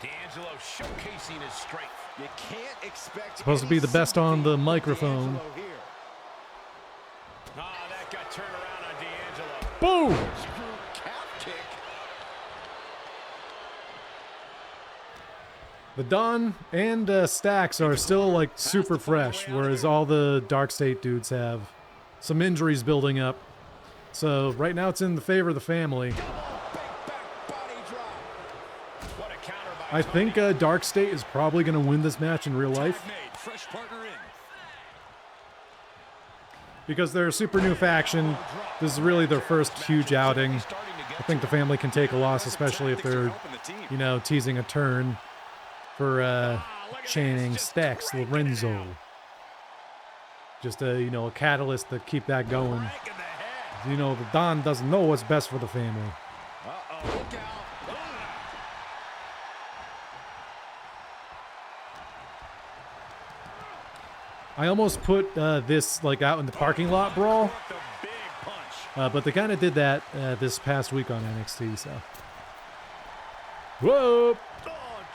D'Angelo showcasing his strength. You can't expect Supposed to be the best on the microphone. That got turned around on D'Angelo. Boom! Calf kick. The Don and Stacks are still like super fresh, whereas all the Dark State dudes have some injuries building up. So right now it's in the favor of the family. I think Dark State is probably going to win this match in real life. Because they're a super new faction. This is really their first huge outing. I think the family can take a loss, especially if they're, you know, teasing a turn for chaining Stacks Lorenzo. Just a, you know, a catalyst to keep that going. You know, the Don doesn't know what's best for the family. I almost put this like out in the parking lot brawl, but they kind of did that this past week on NXT. So, whoa!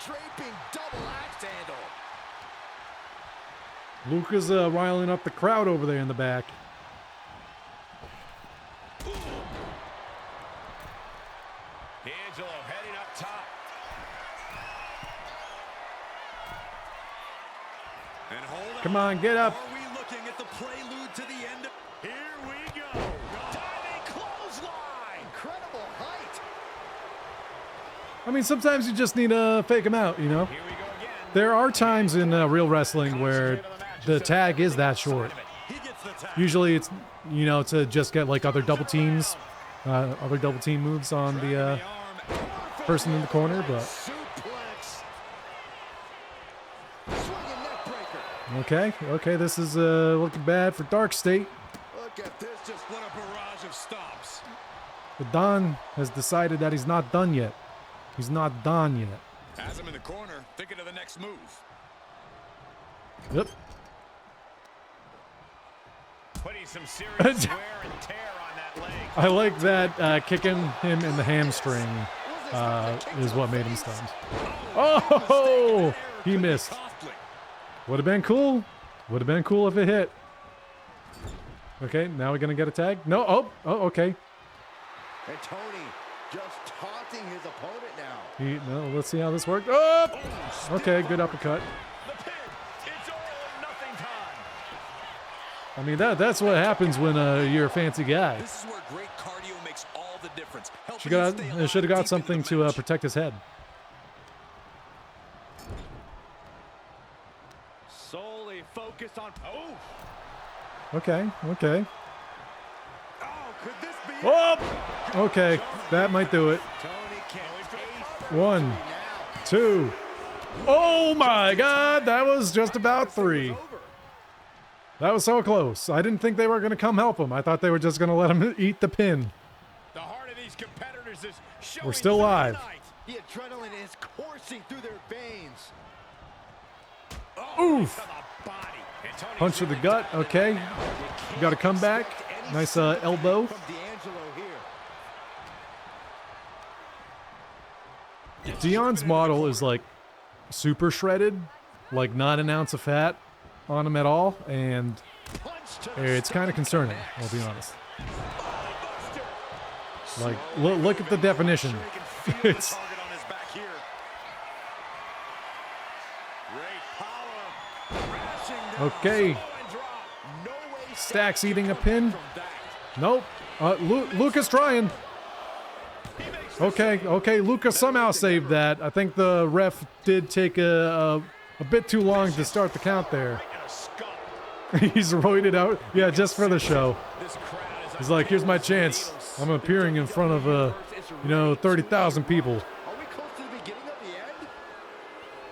Draping double axe handle. Luca's riling up the crowd over there in the back. D'Angelo heading up top. And hold on. Come on, get up. Are we looking at the prelude to the end? Here we go. Diving clothesline. Incredible height. I mean, sometimes you just need to fake them out, you know? Here we go again. There are times in real wrestling where the tag is that short. He gets the tag. Usually it's, you know, to just get like other double teams, other double team moves on the person in the corner, but Suplex. Swinging neck breaker. okay, this is looking bad for Dark State. Look at this, just what a barrage of stops. But Don has decided that he's not done yet. He's not done yet. Has him in the corner, thinking of the next move. Yep. Putting some serious wear and tear on that leg. I like that kicking him in the hamstring is what made him stunned. Oh, he missed. Would have been cool. Would have been cool if it hit. Okay, now we're gonna get a tag. No, oh, okay. And Tony just taunting his opponent now. No, let's see how this works. Oh, okay, good uppercut. The pin. It's all or nothing time. I mean, that's what happens when you're a fancy guy. This is where great cardio makes all the difference. Should have got something to protect his head. Solely focused on. Oh. Okay, okay. Oh, could this be Oh, okay, that might do it. Tony can't 1, 2. Oh my God, that was just about 3. That was so close. I didn't think they were going to come help him. I thought they were just going to let him eat the pin. The heart of these competitors is showing. We're still live. The adrenaline is coursing through their veins. Oof. To the body. And Tony's Punch to the really gut. dialed it Okay. in now. You got to come back. Nice elbow. From D'Angelo here. Dion's model is like super shredded, like not an ounce of fat on him at all, and it's kind of concerning, I'll be honest. Like, look at the definition. It's okay. Stacks eating a pin. Nope. Luca's trying. Okay, Luca somehow saved that. I think the ref did take a bit too long to start the count there. He's roided out. Yeah, just for the show. He's like, here's my chance. I'm appearing in front of, 30,000 people. Are we close to the beginning of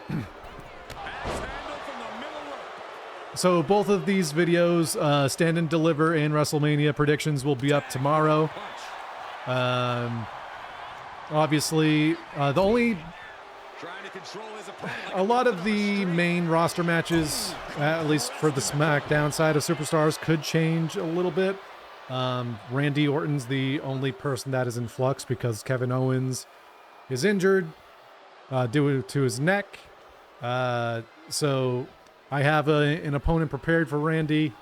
the end? So both of these videos, Stand and Deliver and WrestleMania predictions, will be up tomorrow. Obviously, a lot of the main roster matches, at least for the SmackDown side of Superstars, could change a little bit. Randy Orton's the only person that is in flux because Kevin Owens is injured due to his neck. So I have an opponent prepared for Randy.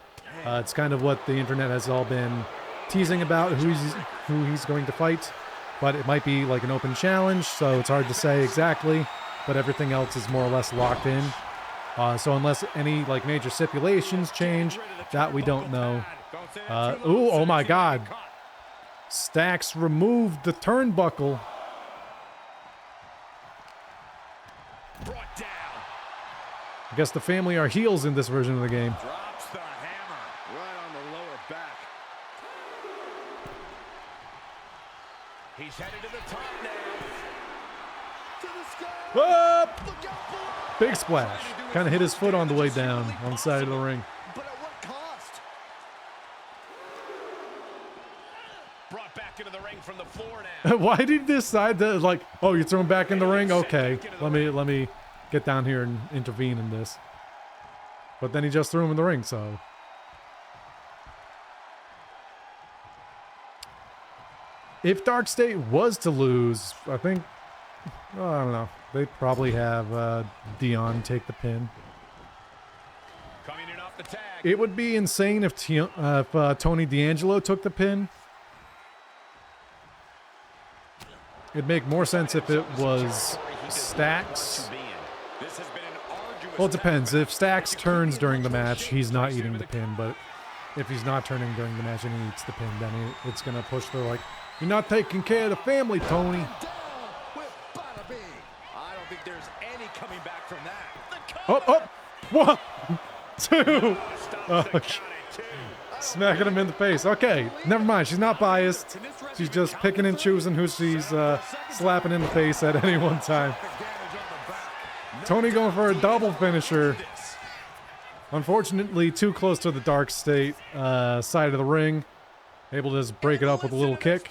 It's kind of what the internet has all been teasing about, who he's going to fight. But it might be like an open challenge, so it's hard to say exactly. But everything else is more or less locked in. So unless any like major stipulations change, that we don't know. Oh my God. Stacks removed the turnbuckle. I guess the family are heels in this version of the game. Drops the hammer right on the lower back. He's headed to the top now. To the sky. Up! Big splash. Kind of hit his foot on the way down on the side of the ring. But at what cost? Brought back into the ring from the floor now. Why did he decide to, like, oh, you're throwing back in the ring? Okay, let me get down here and intervene in this. But then he just threw him in the ring, so. If Dark State was to lose, I think, I don't know, they'd probably have Dion take the pin. Coming in off the tag. It would be insane if Tony D'Angelo took the pin. It'd make more sense if it was Stacks. Well, it depends. If Stacks turns during the match, he's not eating the pin. But if he's not turning during the match and he eats the pin, then it's going to push through like, you're not taking care of the family, Tony. I don't think there's any coming back from that. Oh, 1, 2. Oh, smacking him in the face. Okay, never mind. She's not biased. She's just picking and choosing who she's slapping in the face at any one time. Tony going for a double finisher. Unfortunately, too close to the Dark State side of the ring. Able to just break it up with a little kick.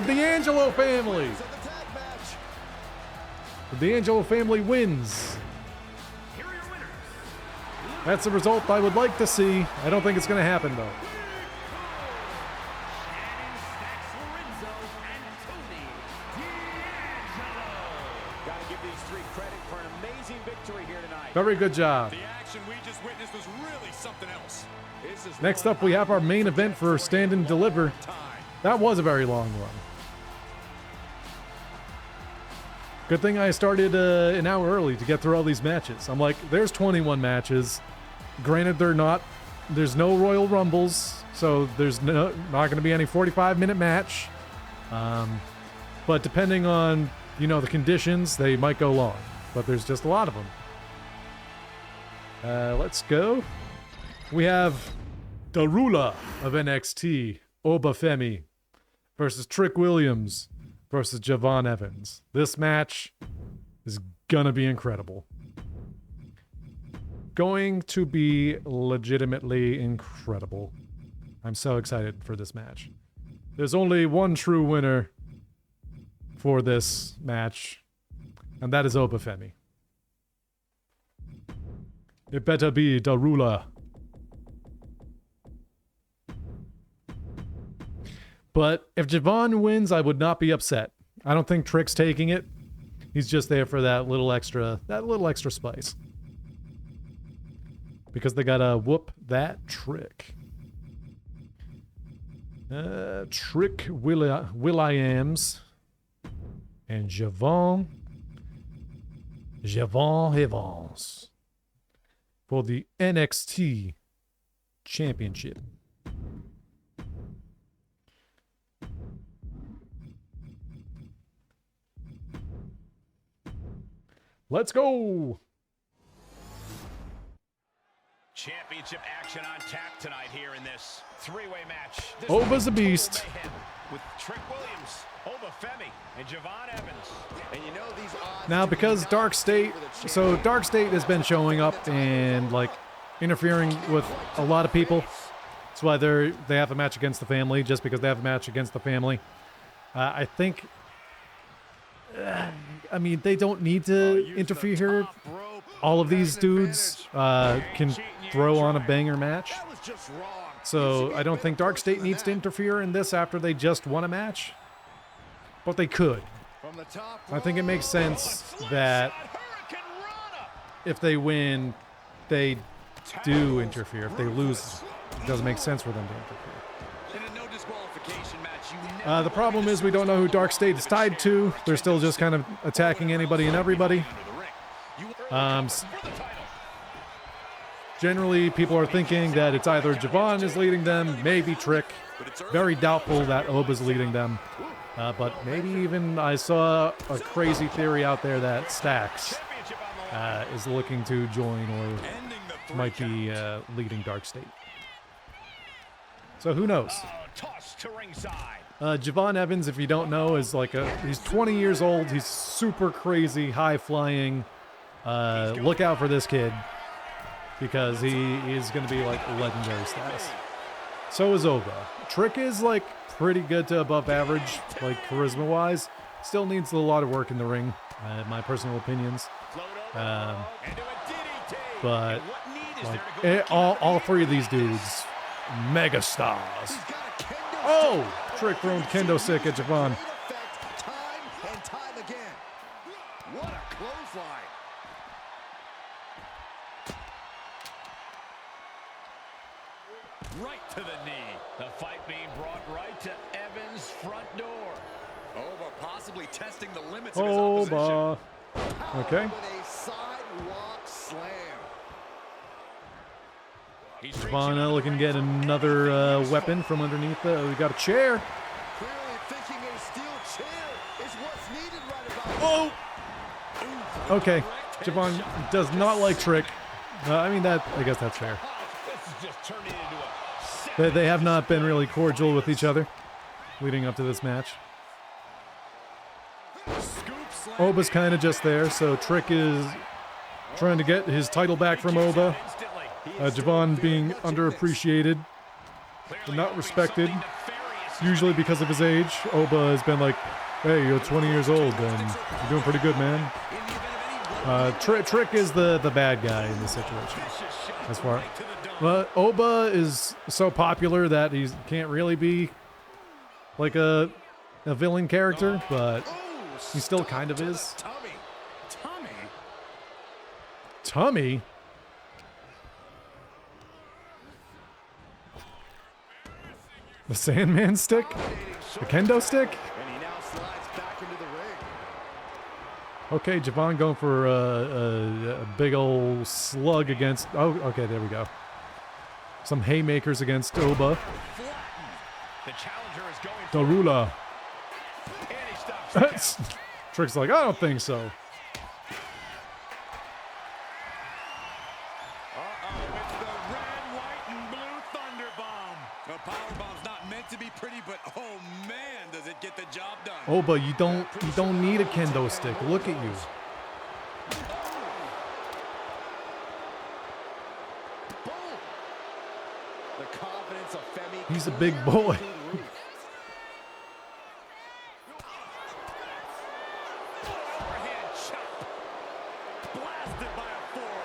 The D'Angelo family. Of the tag match. The D'Angelo family wins. That's the result I would like to see. I don't think it's going to happen, though. Gotta give these three credit for an amazing victory here tonight. Very good job. The action we just witnessed was really something else. This is Next up, we have our main event for Stand and Deliver. That was a very long run. Good thing I started an hour early to get through all these matches. I'm like, there's 21 matches. Granted, there's no Royal Rumbles, so there's not going to be any 45-minute match. But depending on, the conditions, they might go long. But there's just a lot of them. Let's go. We have the ruler of NXT, Obafemi, versus Trick Williams versus Javon Evans. This match is gonna be incredible. Going to be legitimately incredible. I'm so excited for this match. There's only one true winner for this match, and that is Obafemi. It better be the ruler. But if Javon wins, I would not be upset. I don't think Trick's taking it. He's just there for that little extra spice. Because they gotta whoop that Trick. Trick Williams and Javon Evans for the NXT Championship. Let's go! Championship action on tap tonight here in this three-way match. This Oba's a total beast. mayhem with Trick Williams, Obafemi, and Javon Evans. And these odds Now, because Dark State has been showing up and interfering with a lot of people. That's why they have a match against the family, just because they have a match against the family. I think. They don't need to interfere here. All of these dudes can throw on a banger match. So I don't think Dark State needs to interfere in this after they just won a match. But they could. I think it makes sense that if they win, they do interfere. If they lose, it doesn't make sense for them to interfere. The problem is we don't know who Dark State is tied to. They're still just kind of attacking anybody and everybody. Generally, people are thinking that it's either Javon is leading them, maybe Trick. Very doubtful that Oba's leading them. But maybe even I saw a crazy theory out there that Stax is looking to join or might be leading Dark State. So who knows? Javon Evans, if you don't know, is he's 20 years old. He's super crazy, high flying. Look out for this kid because he is going to be legendary status. So is Oba. Trick is pretty good to above average, charisma wise. Still needs a lot of work in the ring, in my personal opinions. But all three of these dudes, mega stars. Oh! Trick thrown kendo stick at Javon. Time and time again. What a clothesline. Right to the knee. The fight being brought right to Evans' front door. Oba possibly testing the limits of his opposition. Oba. Okay. With a sidewalk slam. Javon looking to get another weapon from underneath. We got a chair. Clearly thinking a steel chair is what's needed right about Oh! Okay. Javon does not like Trick. I guess that's fair. This is just turning into a They have not been really cordial with each other leading up to this match. Oba's kind of just there, so Trick is trying to get his title back from Oba. Javon being underappreciated and not respected. usually because of his age. Oba has been like, hey, you're 20 years old and you're doing pretty good, man. Trick is the bad guy in this situation. As far, but Oba is so popular that he can't really be like a villain character, but he still kind of is. Tummy? The Sandman stick? The kendo stick? Okay, Javon going for a big old slug against... Oh, okay, there we go. Some haymakers against Oba. Darula. Trick's like, I don't think so. Oba, you don't need a kendo stick. Look at you. He's a big boy.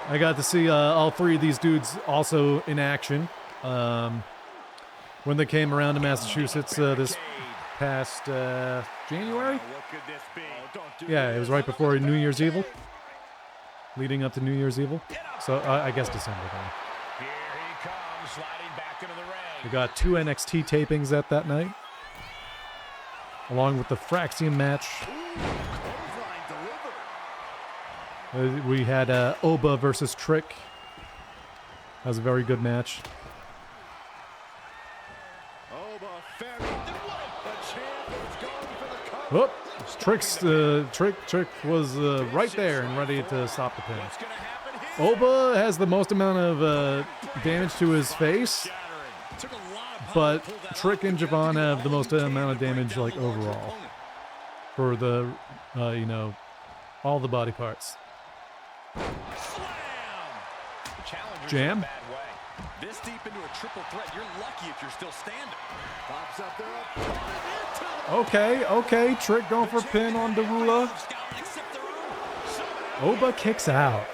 I got to see all three of these dudes also in action when they came around to Massachusetts this past January. Yeah, it was right before New Year's Evil, leading up to New Year's Evil. So I guess December then. Here he comes, sliding back into the ring. We got 2 NXT tapings at that night, along with the Fraxium match. We had Oba versus Trick. That was a very good match. Oh, Trick was right there and ready to stop the pin. Oba has the most amount of damage to his face, but Trick and Javon have the most amount of damage like overall for the you know, all the body parts. Jam. This deep into a triple threat, you're lucky if you're still standing. Pops up Okay, there. okay. Trick going for pin on Darula. Oba kicks out.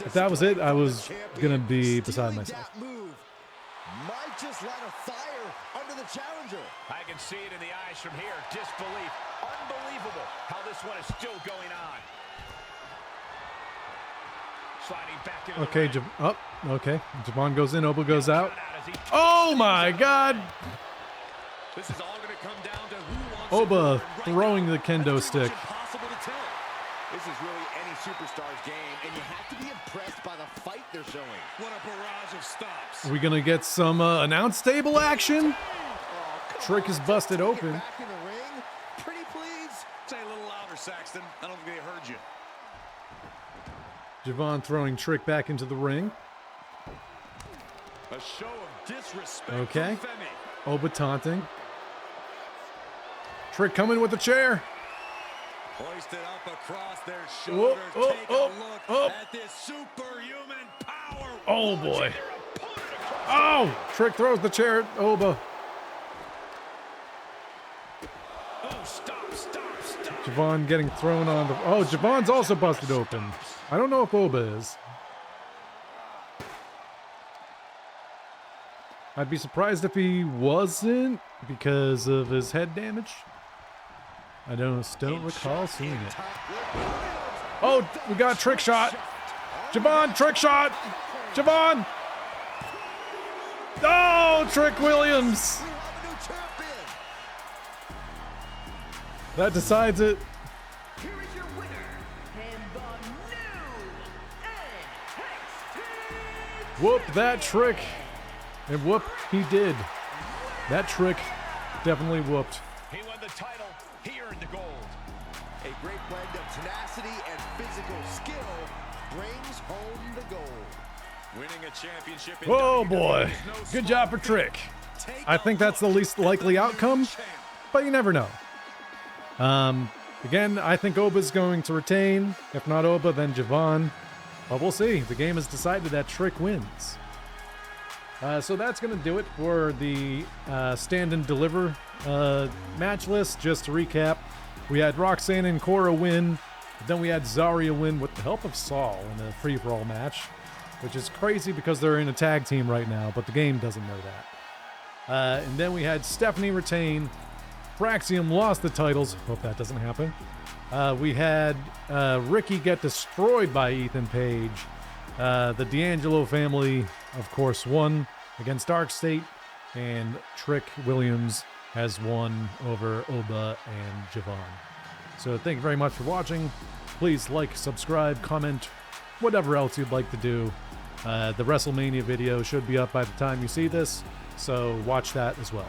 If that was it, I was gonna be beside myself. Might just light a fire under the challenger. I can see it in the eyes from here. Disbelief. Unbelievable how this one is still going on. Sliding back into Okay, okay. Javon goes in, Oba goes out. Oh my God! This is all going to come down to who wants Oba throwing the kendo stick. This is really any superstar's game, and you have to be impressed by the fight they're showing. What a barrage of stops. Are we gonna get some announce table action? Trick is busted open. Back in the ring. Pretty please. Say a little louder, Saxton. I don't think they heard you. Javon throwing Trick back into the ring. A show of disrespect. Okay. From Femi. Oba taunting. Trick coming with the chair. Hoisted up across their shoulders. Take a look at this superhuman power. Oh boy. Oh! Trick throws the chair at Oba. Oh, stop. Javon getting thrown on the... Oh, Javon's also busted open. I don't know if Oba is. I'd be surprised if he wasn't because of his head damage. I don't recall seeing it. Oh, we got a trick shot. Javon, trick shot. Javon. Oh, Trick Williams. That decides it. Here is your winner, and the new NXT. Whoop that Trick. And whoop, he did. That Trick definitely whooped. He won the title. He earned the gold. A great blend of tenacity and physical skill brings home the gold. Winning a championship in Oh WWE boy. is no Good small job for feat. Trick. Take I think that's the least likely outcome, but you never know. Again, I think Oba's going to retain. If not Oba, then Javon. But we'll see. The game has decided that Trick wins. So that's going to do it for the Stand and Deliver match list. Just to recap, we had Roxanne and Cora win. Then we had Zarya win with the help of Saul in a free-for-all match, which is crazy because they're in a tag team right now, but the game doesn't know that. And then we had Stephanie retain. Praxium lost the titles. Hope that doesn't happen. We had Ricky get destroyed by Ethan Page. The D'Angelo family, of course, won against Dark State, and Trick Williams has won over Oba and Javon. So thank you very much for watching. Please like, subscribe, comment, whatever else you'd like to do. The WrestleMania video should be up by the time you see this, so watch that as well.